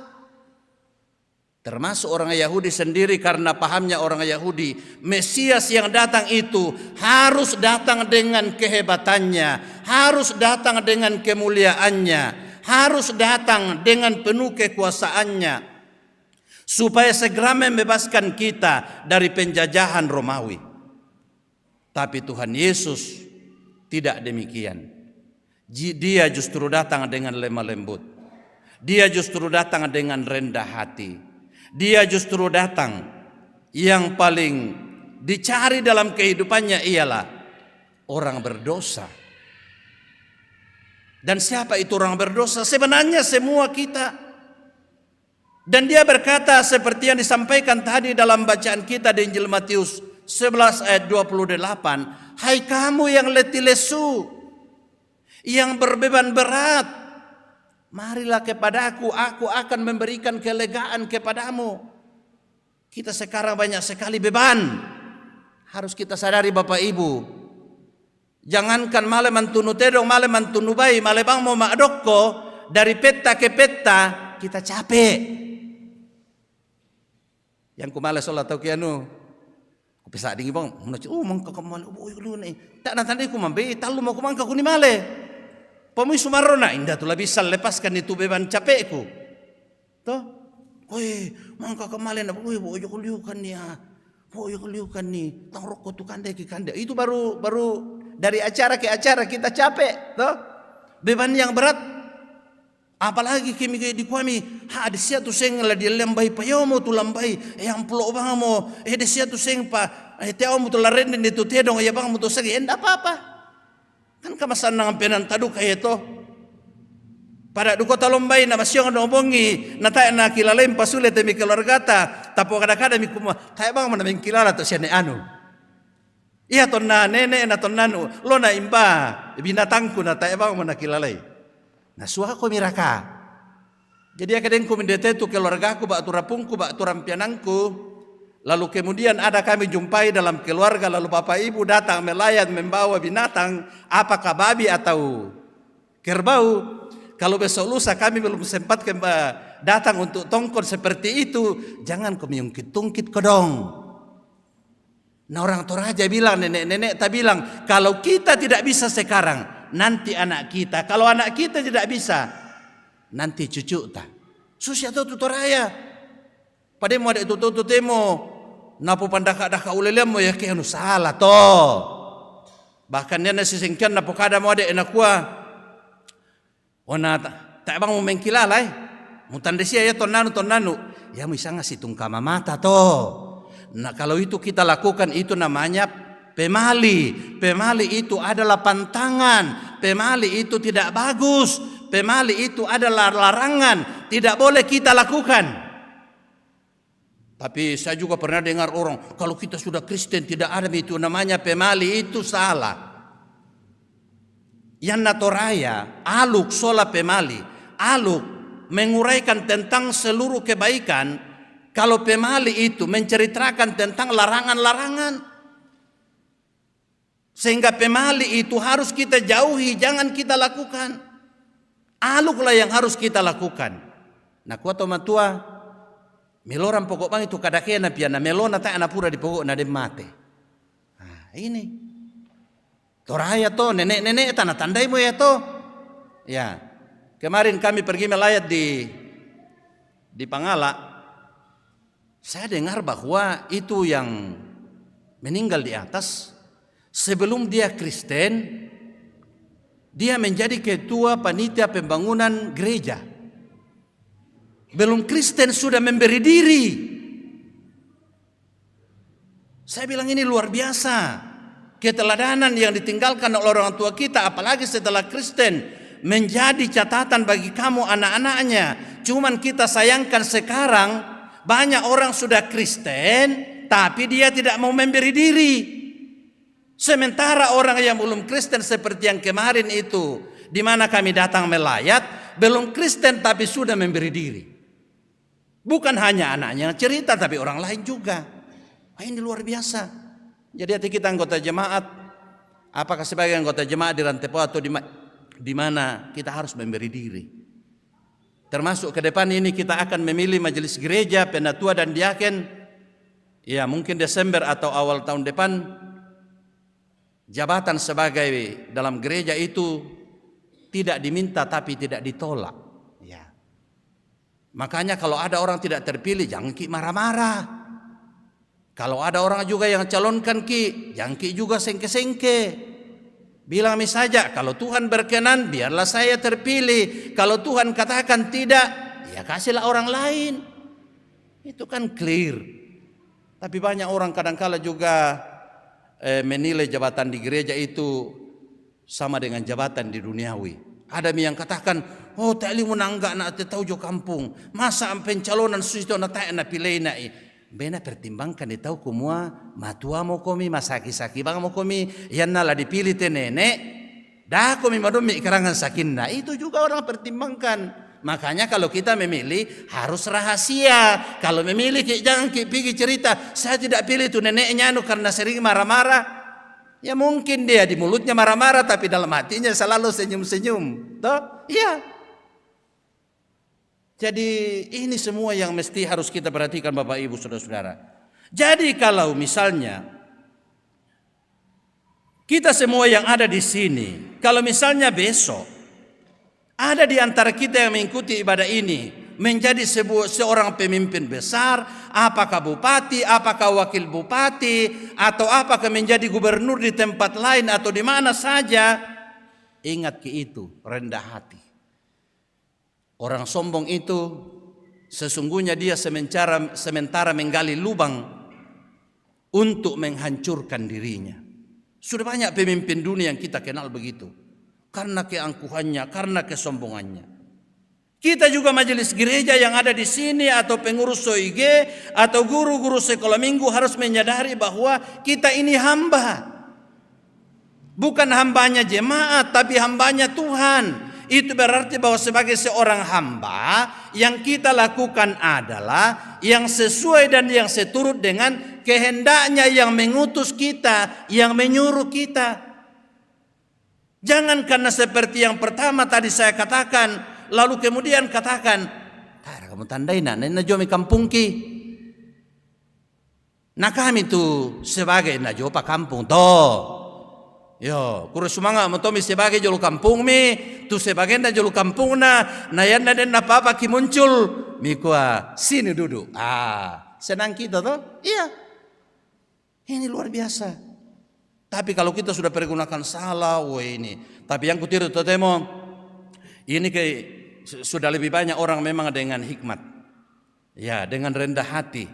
Termasuk orang Yahudi sendiri, karena pahamnya orang Yahudi, Mesias yang datang itu harus datang dengan kehebatannya, harus datang dengan kemuliaannya, harus datang dengan penuh kekuasaannya, supaya segera membebaskan kita dari penjajahan Romawi. Tapi Tuhan Yesus tidak demikian. Dia justru datang dengan lemah lembut. Dia justru datang dengan rendah hati. Dia justru datang, yang paling dicari dalam kehidupannya ialah orang berdosa. Dan siapa itu orang berdosa? Sebenarnya semua kita. Dan dia berkata seperti yang disampaikan tadi dalam bacaan kita di Injil Matius 11 ayat 28, hai kamu yang letih lesu, yang berbeban berat, marilah kepadaku, aku akan memberikan kelegaan kepadamu. Kita sekarang banyak sekali beban. Harus kita sadari Bapak Ibu. Jangankan male mantunu tedong, male mantunu bayi, male bang mau makdokko, dari peta ke peta kita capek. Yang kumale sholat tau kianu, kupisa dingi bang, mangka kumale, lu nih, tak nanti ku mambe, talu mau kumangka ku ni male, pemui sumarona, indah tulah bisa lepaskan itu beban capekku, toh, mangka kemale na, boyo kuliukan nih, tang rokok tu kande ki kande, itu baru dari acara ke acara kita capek, toh, beban yang berat. Apalagi kami di kami, desia tu seng la dia lembai payomo tu lambai, yang pulau bang mo, desia tu seng pa, teo mo tu la renden itu tedong ya bang mo tu seng, endak apa-apa. Kan kamasan nang penan tadu kaya to. Pada duko talombai na masyong nobongi, na tayo na kilala yung pasule temi keluarga ta, tapo kada-kada mi kuma, tayo bang mo na kilala to siya ni ano. Iya to na nene na to nanu, lo na imba, binatangku na tayo bang mo na kilalay. Nah suaka ko miraka. Jadi kadang ku mendetetu keluargaku, bak turapungku, bak turampianangku. Lalu kemudian ada kami jumpai dalam keluarga, lalu bapak ibu datang melayat membawa binatang, apakah babi atau kerbau. Kalau besok lusa kami belum sempat datang untuk tongkol seperti itu, jangan kau miungkit-tungkit kodong. Nah orang Toraja bilang, nenek-nenek tak bilang, kalau kita tidak bisa sekarang, nanti anak kita, kalau anak kita tidak bisa, nanti cucu ta. Susah tu Toraya. Pada mau ada itu temo, napo pandaka-daka ulelem mo ya ke anu salah to. Bahkan dia nasi sengkian napo kada mau ada enakua. Ona tak bang mau mengkilalai. Mutandesia ya tonanu. Ya bisa ngasih tungkama mata to. Nah kalau itu kita lakukan itu namanya pemali. Pemali itu adalah pantangan. Pemali itu tidak bagus. Pemali itu adalah larangan. Tidak boleh kita lakukan. Tapi saya juga pernah dengar orang, kalau kita sudah Kristen tidak ada itu namanya pemali, itu salah. Yang natoraya, aluk sola pemali. Aluk menguraikan tentang seluruh kebaikan. Kalau pemali itu menceritakan tentang larangan-larangan. Sehingga pemali itu harus kita jauhi, jangan kita lakukan. Aluklah yang harus kita lakukan. Nah kuat matua, meloran pokok bang itu kadakena piana melona tak anak pura di pokok na mate. Nah ini, toraya to nenek-nenek tanah tandai mo ya to. Ya, kemarin kami pergi melayat di Pangala. Saya dengar bahwa itu yang meninggal di atas, sebelum dia Kristen, dia menjadi ketua panitia pembangunan gereja. Belum Kristen sudah memberi diri. Saya bilang ini luar biasa. Keteladanan yang ditinggalkan oleh orang tua kita, apalagi setelah Kristen, menjadi catatan bagi kamu anak-anaknya. Cuman kita sayangkan sekarang, banyak orang sudah Kristen, tapi dia tidak mau memberi diri. Sementara orang yang belum Kristen seperti yang kemarin itu, di mana kami datang melayat, belum Kristen tapi sudah memberi diri. Bukan hanya anaknya cerita, tapi orang lain juga. Wah, ini luar biasa. Jadi hati kita anggota jemaat, apakah sebagai anggota jemaat di Rantepo atau di mana kita harus memberi diri. Termasuk ke depan ini kita akan memilih majelis gereja, penatua dan diaken. Ya mungkin Desember atau awal tahun depan. Jabatan sebagai dalam gereja itu tidak diminta tapi tidak ditolak. Ya. Makanya kalau ada orang tidak terpilih jangan ki marah-marah. Kalau ada orang juga yang calonkan ki, jangan ki juga sengke-sengke. Bilang saja kalau Tuhan berkenan biarlah saya terpilih. Kalau Tuhan katakan tidak, ya kasihlah orang lain. Itu kan clear. Tapi banyak orang kadang-kala juga menilai jabatan di gereja itu sama dengan jabatan di duniawi. Ada yang katakan, oh tali munangga na ate tau jo kampung. Masa ang pencalonan suito na tayo na pilay na Bena pertimbangkan di tahu kumua matua mo komi masaki-saki bang mo komi yan nala dipilih te nenek dah komi madomi kerangan sakinna itu juga orang pertimbangkan. Makanya kalau kita memilih harus rahasia. Kalau memilih jangan pergi cerita saya tidak pilih tuh neneknya karena sering marah-marah. Ya mungkin dia di mulutnya marah-marah tapi dalam hatinya selalu senyum-senyum. Toh? Iya. Jadi ini semua yang mesti harus kita perhatikan Bapak Ibu Saudara-saudara. Jadi kalau misalnya kita semua yang ada di sini, kalau misalnya besok ada di antara kita yang mengikuti ibadah ini menjadi seorang pemimpin besar, apakah bupati, apakah wakil bupati, atau apakah menjadi gubernur di tempat lain atau di mana saja, ingat ke itu, rendah hati. Orang sombong itu sesungguhnya dia sementara menggali lubang untuk menghancurkan dirinya. Sudah banyak pemimpin dunia yang kita kenal begitu. Karena keangkuhannya, karena kesombongannya. Kita juga majelis gereja yang ada di sini atau pengurus SOIG atau guru-guru sekolah minggu harus menyadari bahwa kita ini hamba. Bukan hambanya jemaat tapi hambanya Tuhan. Itu berarti bahwa sebagai seorang hamba yang kita lakukan adalah yang sesuai dan yang seturut dengan kehendaknya yang mengutus kita, yang menyuruh kita. Jangan karena seperti yang pertama tadi saya katakan, lalu kemudian katakan, kamu tandai na jomi kampungki. Nah kami tu sebagai najopa kampung toh. Yo, kurus semangat motomi sebagai jolu kampung mi, tu sebagai na jolu kampung na yan na den na papa ki muncul, mi kuah sini duduk. Senang kita toh? Iya. Ini luar biasa. Tapi kalau kita sudah pergunakan salah, ini. Tapi yang kutiru totemo, ini sudah lebih banyak orang memang dengan hikmat, ya dengan rendah hati.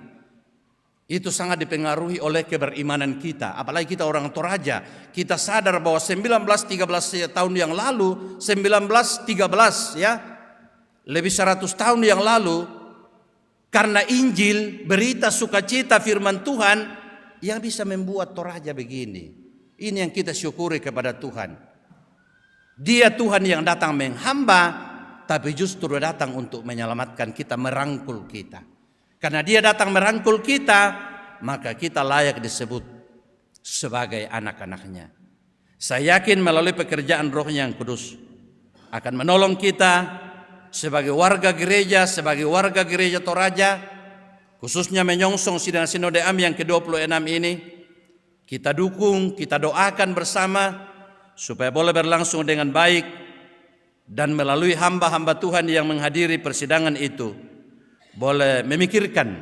Itu sangat dipengaruhi oleh keberimanan kita. Apalagi kita orang Toraja. Kita sadar bahwa 19-13 tahun yang lalu, 19-13 ya, lebih 100 tahun yang lalu, karena Injil, berita sukacita firman Tuhan, yang bisa membuat Toraja begini. Ini yang kita syukuri kepada Tuhan. Dia Tuhan yang datang menghamba, tapi justru datang untuk menyelamatkan kita, merangkul kita. Karena dia datang merangkul kita, maka kita layak disebut sebagai anak-anaknya. Saya yakin melalui pekerjaan Roh-Nya yang kudus akan menolong kita sebagai warga gereja Toraja, khususnya menyongsong sidang Sinode Am yang ke-26 ini. Kita dukung, kita doakan bersama supaya boleh berlangsung dengan baik dan melalui hamba-hamba Tuhan yang menghadiri persidangan itu boleh memikirkan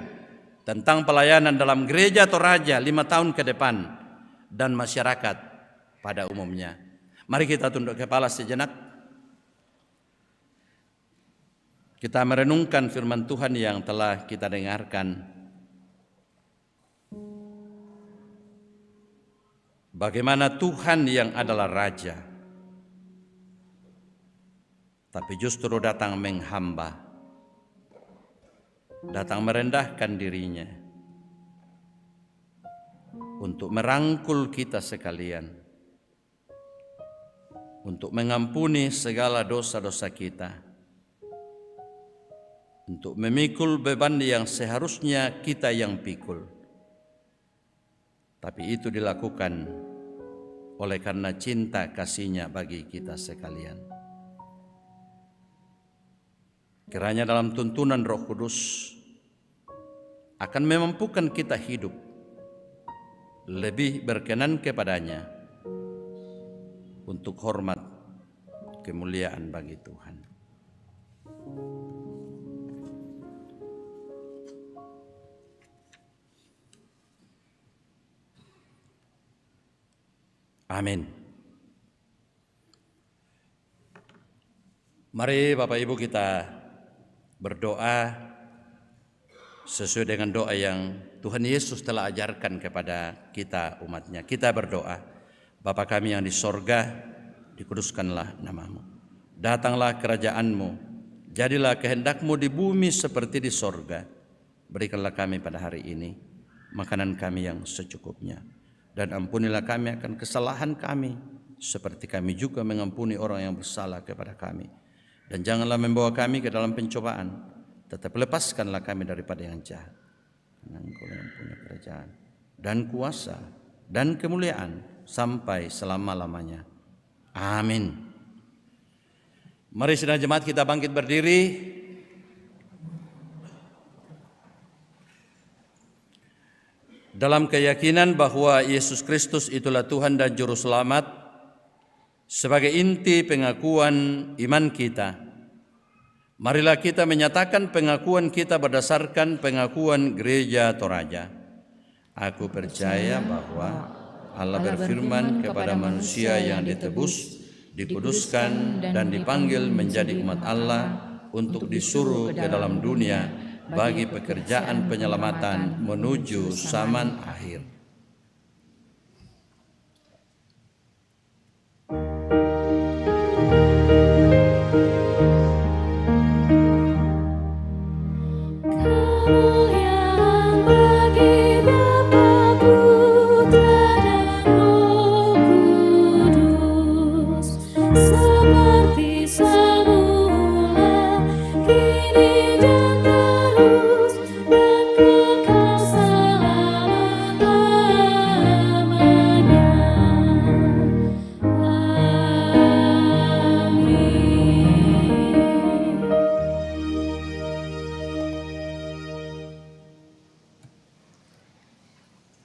tentang pelayanan dalam gereja Toraja 5 tahun ke depan dan masyarakat pada umumnya. Mari kita tunduk kepala sejenak. Kita merenungkan firman Tuhan yang telah kita dengarkan. Bagaimana Tuhan yang adalah Raja, tapi justru datang menghamba, datang merendahkan dirinya untuk merangkul kita sekalian, untuk mengampuni segala dosa-dosa kita, untuk memikul beban yang seharusnya kita yang pikul. Tapi itu dilakukan oleh karena cinta kasih-Nya bagi kita sekalian. Kiranya dalam tuntunan Roh Kudus akan memampukan kita hidup lebih berkenan kepadanya untuk hormat kemuliaan bagi Tuhan. Amin. Mari Bapak Ibu kita berdoa sesuai dengan doa yang Tuhan Yesus telah ajarkan kepada kita umatnya. Kita berdoa, Bapa kami yang di sorga, dikuduskanlah nama-Mu. Datanglah kerajaan-Mu, jadilah kehendak-Mu di bumi seperti di sorga. Berikanlah kami pada hari ini makanan kami yang secukupnya, dan ampunilah kami akan kesalahan kami, seperti kami juga mengampuni orang yang bersalah kepada kami. Dan janganlah membawa kami ke dalam pencobaan, tetapi lepaskanlah kami daripada yang jahat. Karena Engkau yang punya kerajaan dan kuasa dan kemuliaan sampai selama-lamanya. Amin. Mari saudara jemaat kita bangkit berdiri. Dalam keyakinan bahwa Yesus Kristus itulah Tuhan dan Juru Selamat, sebagai inti pengakuan iman kita, marilah kita menyatakan pengakuan kita berdasarkan pengakuan Gereja Toraja. Aku percaya bahwa Allah berfirman kepada manusia yang ditebus, dikuduskan dan dipanggil menjadi umat Allah untuk disuruh ke dalam dunia bagi pekerjaan penyelamatan menuju zaman akhir. Kemuliaan bagi Bapa, Putra dan Roh Kudus, seperti semula, kini dan terus, dan kekal selama-lamanya. Amin.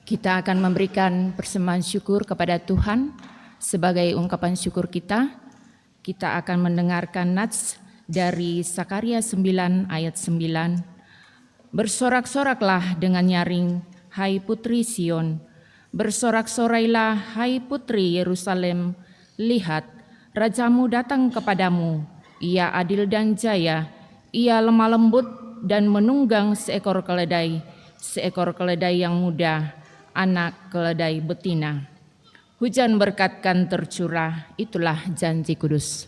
Kita akan memberikan persembahan syukur kepada Tuhan. Sebagai ungkapan syukur kita akan mendengarkan nats dari Sakaria 9 ayat 9. Bersorak-soraklah dengan nyaring, hai putri Sion. Bersorak-sorailah, hai putri Yerusalem. Lihat, rajamu datang kepadamu. Ia adil dan jaya. Ia lemah lembut dan menunggang seekor keledai yang muda, anak keledai betina. Hujan berkat kan tercurah, itulah janji kudus.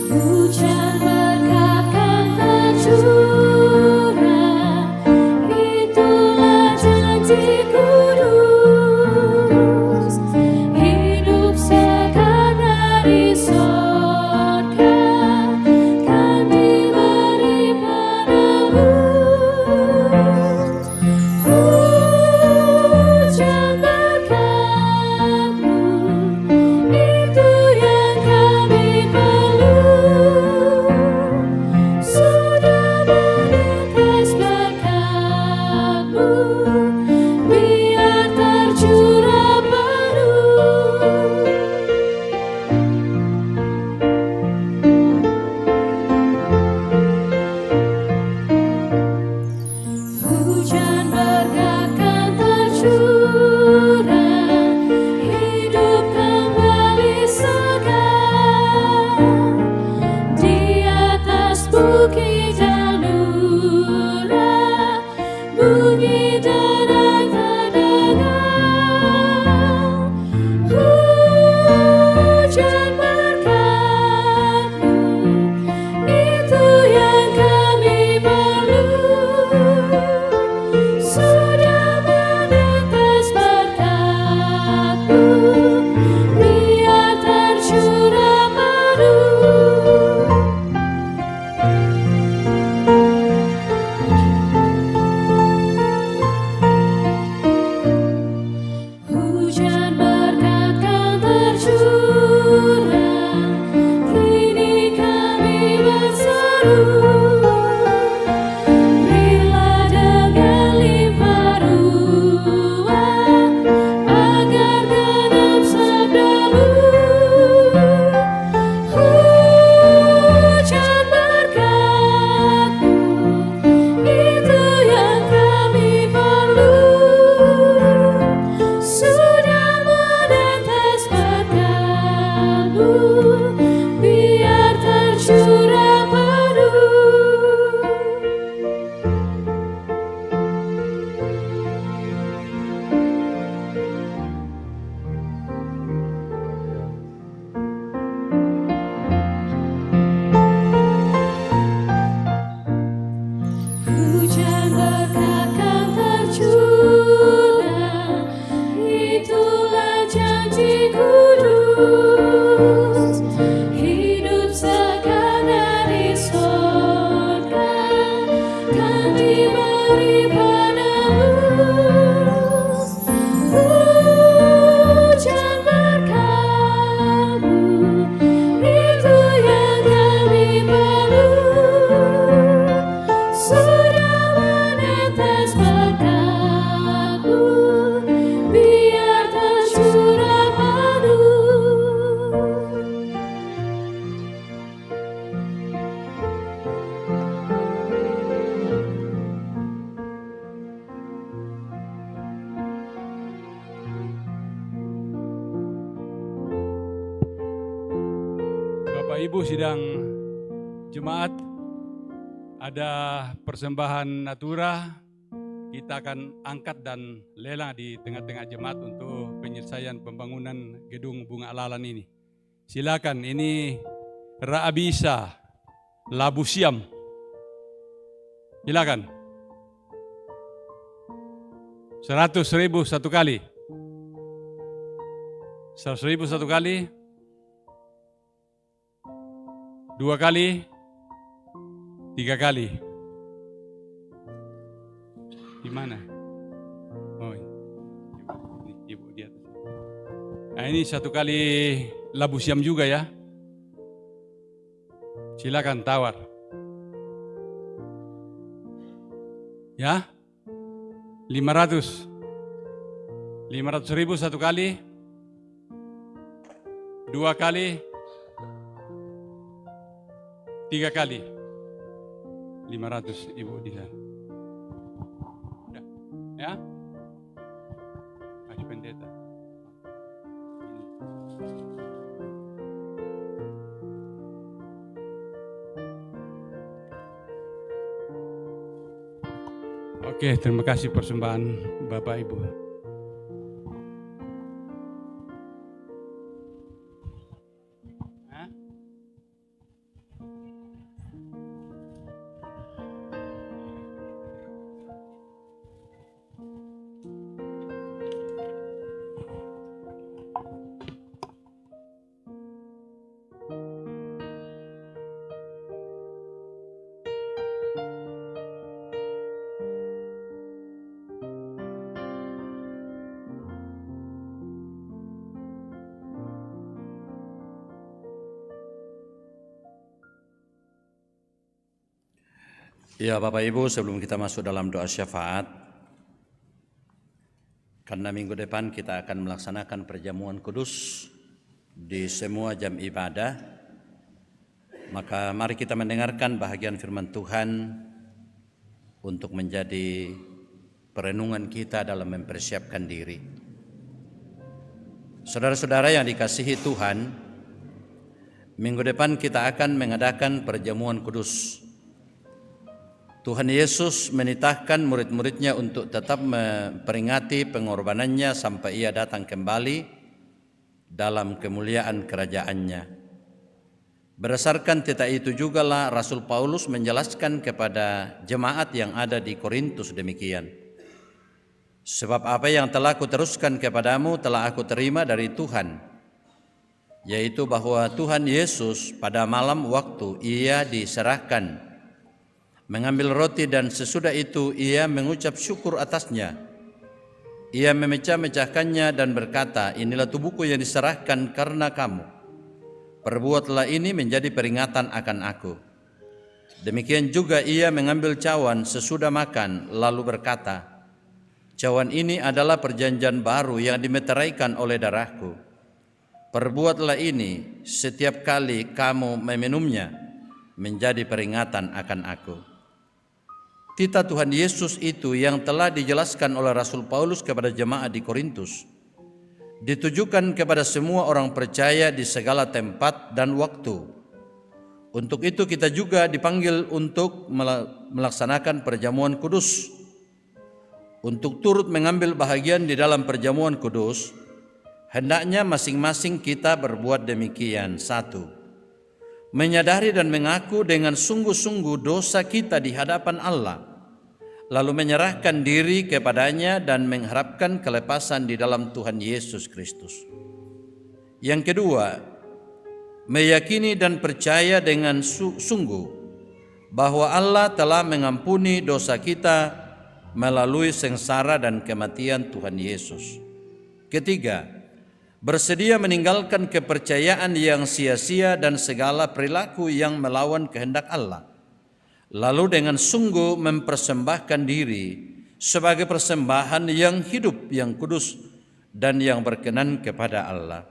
Hujan berkat kan tercurah, itulah janji kudus. Hidup segar dari sorga kan diberi padamu. hidup segar dari surga kan diberi padamu. Hujan berkatmu itu yang kami perlu. Sudah menetes berkatmu, biar tercurah padu. Bapak Ibu sidang jemaat, ada persembahan natura, kita akan angkat dan lelang di tengah-tengah jemaat untuk penyelesaian pembangunan gedung Bunga Alalan ini. Silakan, ini Raabisa Labu Siam. Silakan. 100.000 satu kali. 100.000 satu kali. 2 kali. 3 kali. Di mana? Oh, ibu di atas. Nah, ini 1 kali labu siam juga ya. Silakan tawar. Ya. 500. 500.000 1 kali. 2 kali. 3 kali. 500 ibu di sana. Udah. Ya. Kasih pendeta. Oke, terima kasih persembahan Bapak Ibu. Ya Bapak Ibu, sebelum kita masuk dalam doa syafaat, karena minggu depan kita akan melaksanakan perjamuan kudus di semua jam ibadah, maka mari kita mendengarkan bahagian firman Tuhan untuk menjadi perenungan kita dalam mempersiapkan diri. Saudara-saudara yang dikasihi Tuhan, minggu depan kita akan mengadakan perjamuan kudus. Tuhan Yesus menitahkan murid-muridnya untuk tetap memperingati pengorbanannya sampai ia datang kembali dalam kemuliaan kerajaannya. Berdasarkan titah itu jugalah Rasul Paulus menjelaskan kepada jemaat yang ada di Korintus demikian. Sebab apa yang telah kuteruskan kepadamu telah aku terima dari Tuhan, yaitu bahwa Tuhan Yesus pada malam waktu ia diserahkan mengambil roti dan sesudah itu ia mengucap syukur atasnya. Ia memecah-mecahkannya dan berkata, inilah tubuhku yang diserahkan karena kamu. Perbuatlah ini menjadi peringatan akan aku. Demikian juga ia mengambil cawan sesudah makan lalu berkata, cawan ini adalah perjanjian baru yang dimeteraikan oleh darahku. Perbuatlah ini setiap kali kamu meminumnya menjadi peringatan akan aku. Titah Tuhan Yesus itu yang telah dijelaskan oleh Rasul Paulus kepada jemaat di Korintus ditujukan kepada semua orang percaya di segala tempat dan waktu. Untuk itu kita juga dipanggil untuk melaksanakan perjamuan kudus. Untuk turut mengambil bahagian di dalam perjamuan kudus, hendaknya masing-masing kita berbuat demikian. 1. Menyadari dan mengaku dengan sungguh-sungguh dosa kita di hadapan Allah, lalu menyerahkan diri kepadanya dan mengharapkan kelepasan di dalam Tuhan Yesus Kristus. Yang kedua, meyakini dan percaya dengan sungguh bahwa Allah telah mengampuni dosa kita melalui sengsara dan kematian Tuhan Yesus. Ketiga, bersedia meninggalkan kepercayaan yang sia-sia dan segala perilaku yang melawan kehendak Allah, lalu dengan sungguh mempersembahkan diri sebagai persembahan yang hidup, yang kudus, dan yang berkenan kepada Allah.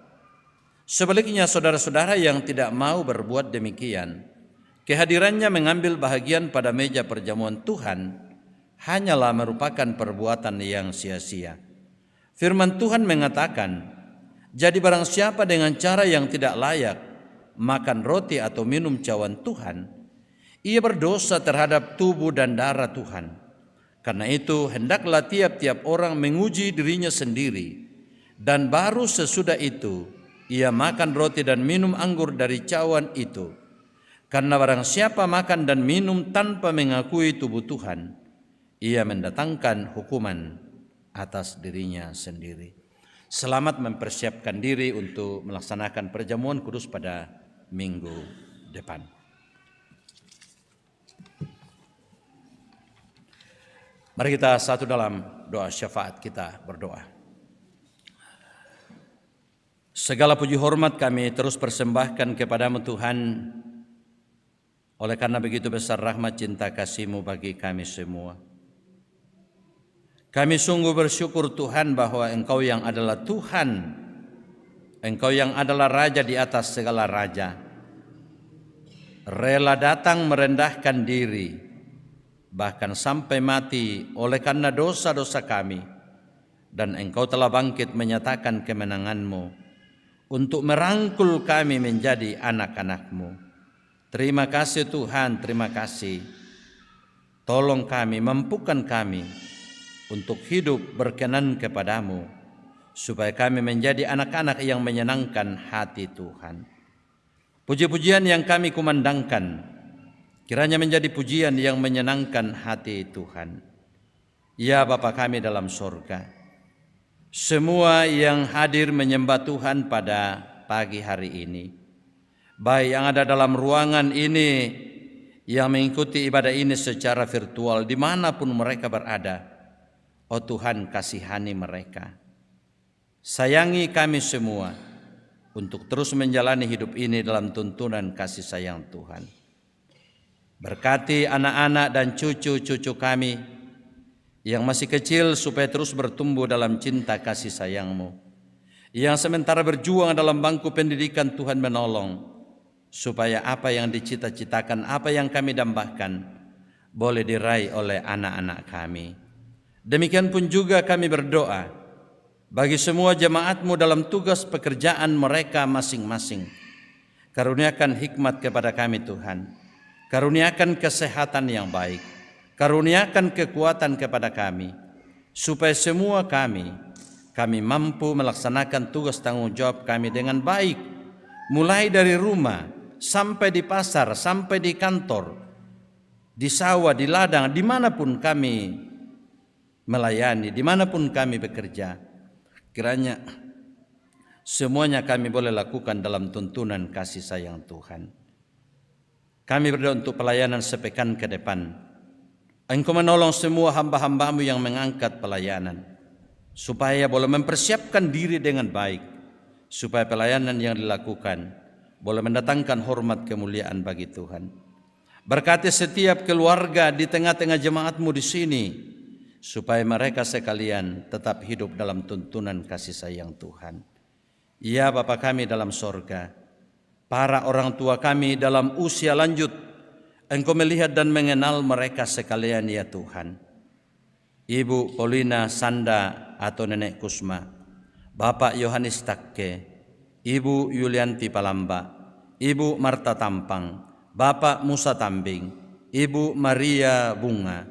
Sebaliknya, saudara-saudara yang tidak mau berbuat demikian, kehadirannya mengambil bahagian pada meja perjamuan Tuhan hanyalah merupakan perbuatan yang sia-sia. Firman Tuhan mengatakan, jadi barang siapa dengan cara yang tidak layak makan roti atau minum cawan Tuhan, ia berdosa terhadap tubuh dan darah Tuhan. Karena itu hendaklah tiap-tiap orang menguji dirinya sendiri, dan baru sesudah itu ia makan roti dan minum anggur dari cawan itu. Karena barang siapa makan dan minum tanpa mengakui tubuh Tuhan, ia mendatangkan hukuman atas dirinya sendiri. Selamat mempersiapkan diri untuk melaksanakan perjamuan kudus pada minggu depan. Mari kita satu dalam doa syafaat kita berdoa. Segala puji hormat kami terus persembahkan kepadamu Tuhan, oleh karena begitu besar rahmat cinta kasih-Mu bagi kami semua. Kami sungguh bersyukur Tuhan bahwa Engkau yang adalah Tuhan, Engkau yang adalah Raja di atas segala raja, rela datang merendahkan diri, bahkan sampai mati oleh karena dosa-dosa kami, dan Engkau telah bangkit menyatakan kemenangan-Mu untuk merangkul kami menjadi anak-anak-Mu. Terima kasih Tuhan, terima kasih. Tolong kami, mampukan kami untuk hidup berkenan kepadamu, supaya kami menjadi anak-anak yang menyenangkan hati Tuhan. Puji-pujian yang kami kumandangkan, kiranya menjadi pujian yang menyenangkan hati Tuhan. Ya Bapa kami dalam sorga, semua yang hadir menyembah Tuhan pada pagi hari ini, baik yang ada dalam ruangan ini, yang mengikuti ibadah ini secara virtual dimanapun mereka berada, oh Tuhan kasihani mereka. Sayangi kami semua untuk terus menjalani hidup ini dalam tuntunan kasih sayang Tuhan. Berkati anak-anak dan cucu-cucu kami yang masih kecil supaya terus bertumbuh dalam cinta kasih sayang-Mu. Yang sementara berjuang dalam bangku pendidikan, Tuhan menolong supaya apa yang dicita-citakan, apa yang kami dambakan boleh diraih oleh anak-anak kami. Demikian pun juga kami berdoa bagi semua jemaat-Mu dalam tugas pekerjaan mereka masing-masing. Karuniakan hikmat kepada kami Tuhan, karuniakan kesehatan yang baik, karuniakan kekuatan kepada kami, supaya semua kami mampu melaksanakan tugas tanggung jawab kami dengan baik, mulai dari rumah, sampai di pasar, sampai di kantor, di sawah, di ladang, dimanapun kami melayani, dimanapun kami bekerja. Kiranya semuanya kami boleh lakukan dalam tuntunan kasih sayang Tuhan. Kami berdoa untuk pelayanan sepekan ke depan. Engkau menolong semua hamba-hamba-Mu yang mengangkat pelayanan, supaya boleh mempersiapkan diri dengan baik, supaya pelayanan yang dilakukan boleh mendatangkan hormat kemuliaan bagi Tuhan. Berkati setiap keluarga di tengah-tengah jemaat-Mu di sini, supaya mereka sekalian tetap hidup dalam tuntunan kasih sayang Tuhan. Ya Bapa kami dalam sorga, para orang tua kami dalam usia lanjut, Engkau melihat dan mengenal mereka sekalian ya Tuhan. Ibu Paulina Sanda atau Nenek Kusma, Bapak Yohanes Takke, Ibu Yulianti Palamba, Ibu Marta Tampang, Bapak Musa Tambing, Ibu Maria Bunga,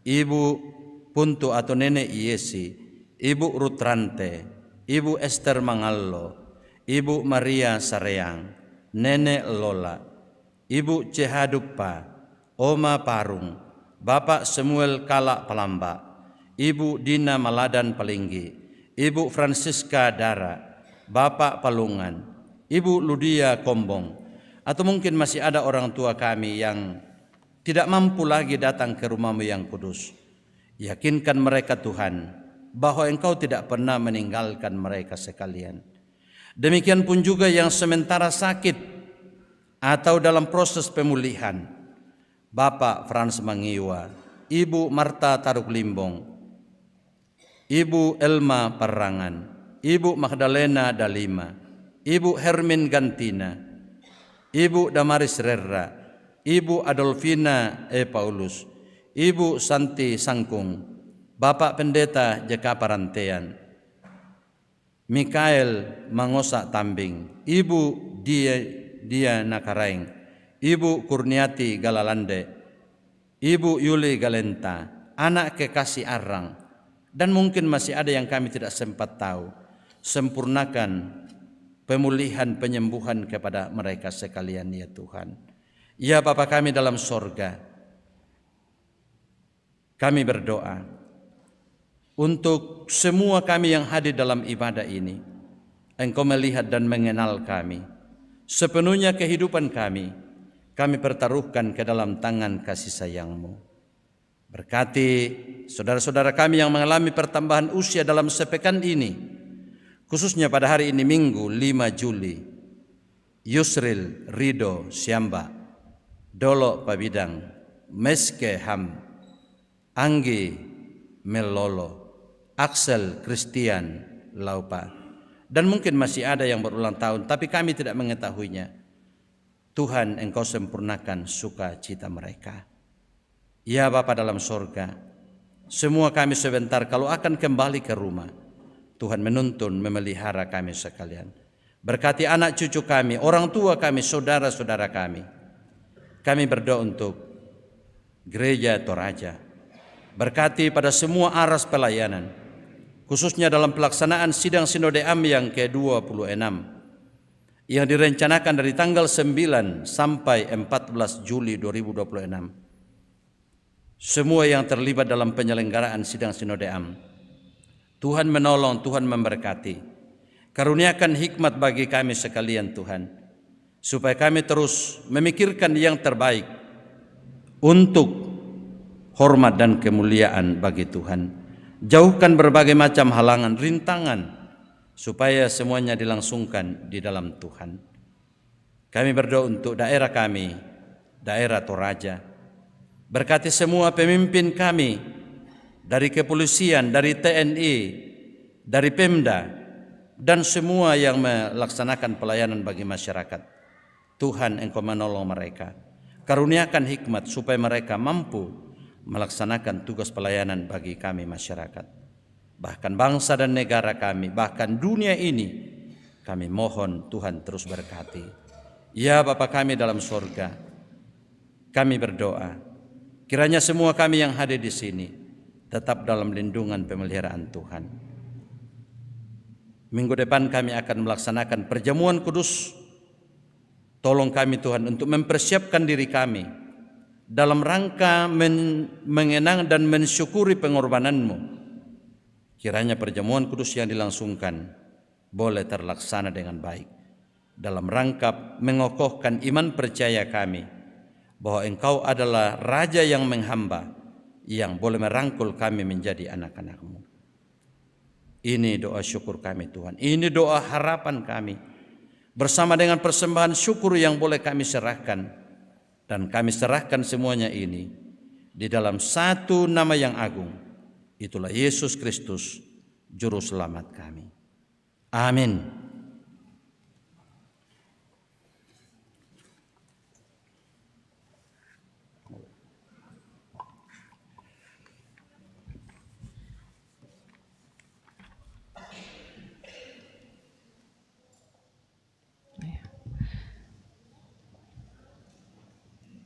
Ibu Puntu atau Nenek Yesi, Ibu Rutrante, Ibu Esther Mangallo, Ibu Maria Sareang, Nenek Lola, Ibu Cehadupa, Oma Parung, Bapak Samuel Kalak Palamba, Ibu Dina Maladan Palinggi, Ibu Francisca Dara, Bapak Palungan, Ibu Ludia Kombong, atau mungkin masih ada orang tua kami yang tidak mampu lagi datang ke rumah-Mu yang kudus. Yakinkan mereka Tuhan, bahwa Engkau tidak pernah meninggalkan mereka sekalian. Demikian pun juga yang sementara sakit atau dalam proses pemulihan, Bapak Frans Mangiwa, Ibu Marta Taruk Limbong, Ibu Elma Parangan, Ibu Magdalena Dalima, Ibu Hermin Gantina, Ibu Damaris Rera, Ibu Adolfina Paulus, Ibu Santi Sangkung, Bapak Pendeta Jeka Parantean, Mikael Mangosa Tambing, Ibu Dia Nakaraing, Ibu Kurniati Galalande, Ibu Yuli Galenta, anak kekasih Arang, dan mungkin masih ada yang kami tidak sempat tahu. Sempurnakan pemulihan penyembuhan kepada mereka sekalian ya Tuhan. Ya Bapa kami dalam sorga, kami berdoa untuk semua kami yang hadir dalam ibadah ini. Engkau melihat dan mengenal kami. Sepenuhnya kehidupan kami pertaruhkan ke dalam tangan kasih sayang-Mu. Berkati saudara-saudara kami yang mengalami pertambahan usia dalam sepekan ini, khususnya pada hari ini Minggu 5 Juli, Yusril Rido Siamba, Dolo Pabidang, Meske Ham, Anggi Melolo, Axel Christian Laupa, dan mungkin masih ada yang berulang tahun tapi kami tidak mengetahuinya. Tuhan, Engkau sempurnakan sukacita mereka. Ya Bapa dalam sorga, semua kami sebentar kalau akan kembali ke rumah, Tuhan menuntun memelihara kami sekalian. Berkati anak cucu kami, orang tua kami, saudara-saudara kami. Kami berdoa untuk Gereja Toraja. Berkati pada semua aras pelayanan, khususnya dalam pelaksanaan sidang Sinode Am yang ke-26 yang direncanakan dari tanggal 9 sampai 14 Juli 2026. Semua yang terlibat dalam penyelenggaraan sidang Sinode Am, Tuhan menolong, Tuhan memberkati. Karuniakan hikmat bagi kami sekalian Tuhan, supaya kami terus memikirkan yang terbaik untuk hormat dan kemuliaan bagi Tuhan. Jauhkan berbagai macam halangan, rintangan, supaya semuanya dilangsungkan di dalam Tuhan. Kami berdoa untuk daerah kami, daerah Toraja. Berkati semua pemimpin kami, dari kepolisian, dari TNI, dari Pemda, dan semua yang melaksanakan pelayanan bagi masyarakat. Tuhan, Engkau menolong mereka. Karuniakan hikmat supaya mereka mampu melaksanakan tugas pelayanan bagi kami masyarakat. Bahkan bangsa dan negara kami, bahkan dunia ini, kami mohon Tuhan terus berkati. Ya Bapa kami dalam sorga, kami berdoa, kiranya semua kami yang hadir di sini tetap dalam lindungan pemeliharaan Tuhan. Minggu depan kami akan melaksanakan perjamuan kudus. Tolong kami Tuhan untuk mempersiapkan diri kami dalam rangka mengenang dan mensyukuri pengorbanan-Mu. Kiranya perjamuan kudus yang dilangsungkan boleh terlaksana dengan baik dalam rangka mengokohkan iman percaya kami bahwa Engkau adalah Raja yang menghamba, yang boleh merangkul kami menjadi anak-anak-Mu. Ini doa syukur kami Tuhan, ini doa harapan kami, bersama dengan persembahan syukur yang boleh kami serahkan. Dan kami serahkan semuanya ini di dalam satu nama yang agung, itulah Yesus Kristus, Juru Selamat kami. Amin.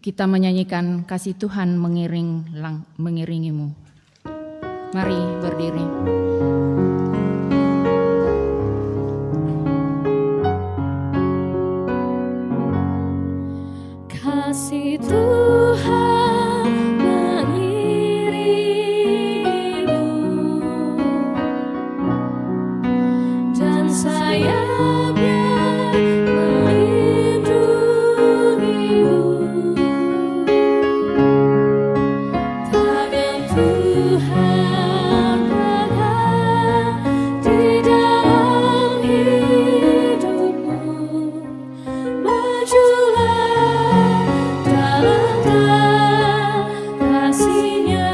Kita menyanyikan kasih Tuhan mengiringimu. Mari berdiri. Kasih Tuhan mengiringimu dan saya sayapnya melindungimu. Tangan Tuhan pegang di dalam hidupmu. Majulah dalam kasih-Nya.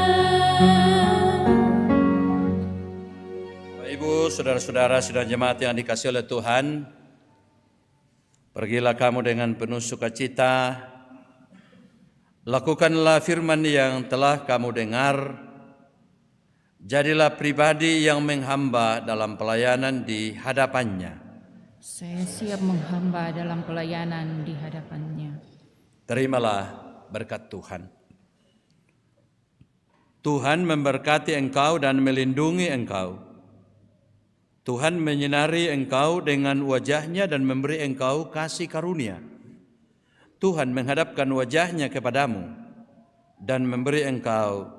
Bapak Ibu, saudara-saudara sidang jemaat yang dikasihi oleh Tuhan, pergilah kamu dengan penuh sukacita, lakukanlah firman yang telah kamu dengar, jadilah pribadi yang menghamba dalam pelayanan di hadapannya. Saya siap menghamba dalam pelayanan di hadapannya. Terimalah berkat Tuhan. Tuhan memberkati engkau dan melindungi engkau. Tuhan menyinari engkau dengan wajah-Nya dan memberi engkau kasih karunia. Tuhan menghadapkan wajah-Nya kepadamu dan memberi engkau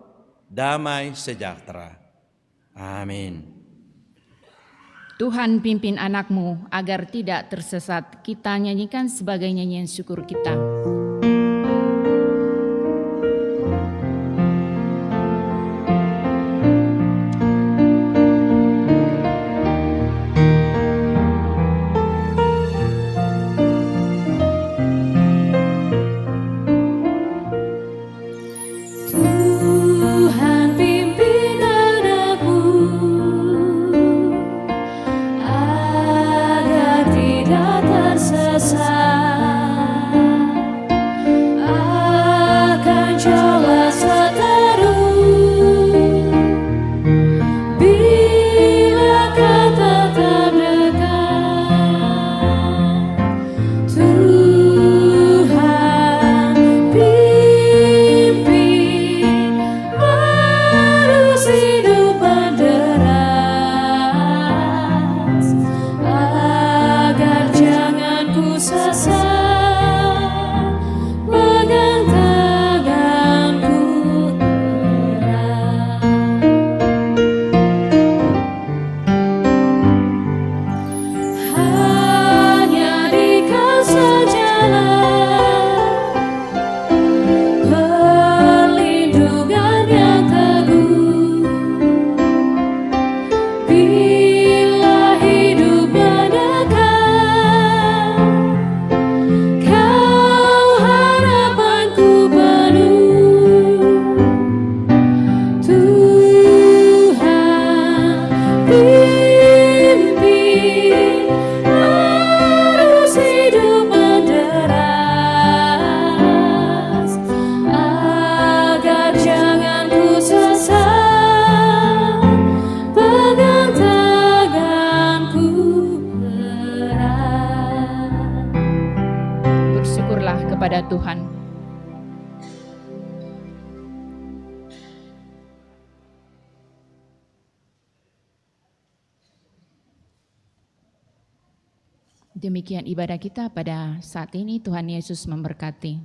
damai sejahtera. Amin. Tuhan pimpin anakmu agar tidak tersesat. Kita nyanyikan sebagai nyanyian syukur kita. Tuhan pimpin anakmu agar tidak tersesat, akan jelas seteru bila kau tetap dekat. Tuhan pimpin arus hidup deras, agar jangan ku sesat, pegang tanganku erat. Hanya Dikau sajalah perlindungan yang teguh, bila hidup mendekat. Kau harapanku penuh. Tuhan pimpin arus hidup deras, agar jangan ku sesat, pegang tanganku erat. Bersyukurlah kepada Tuhan. Demikian ibadah kita pada saat ini. Tuhan Yesus memberkati.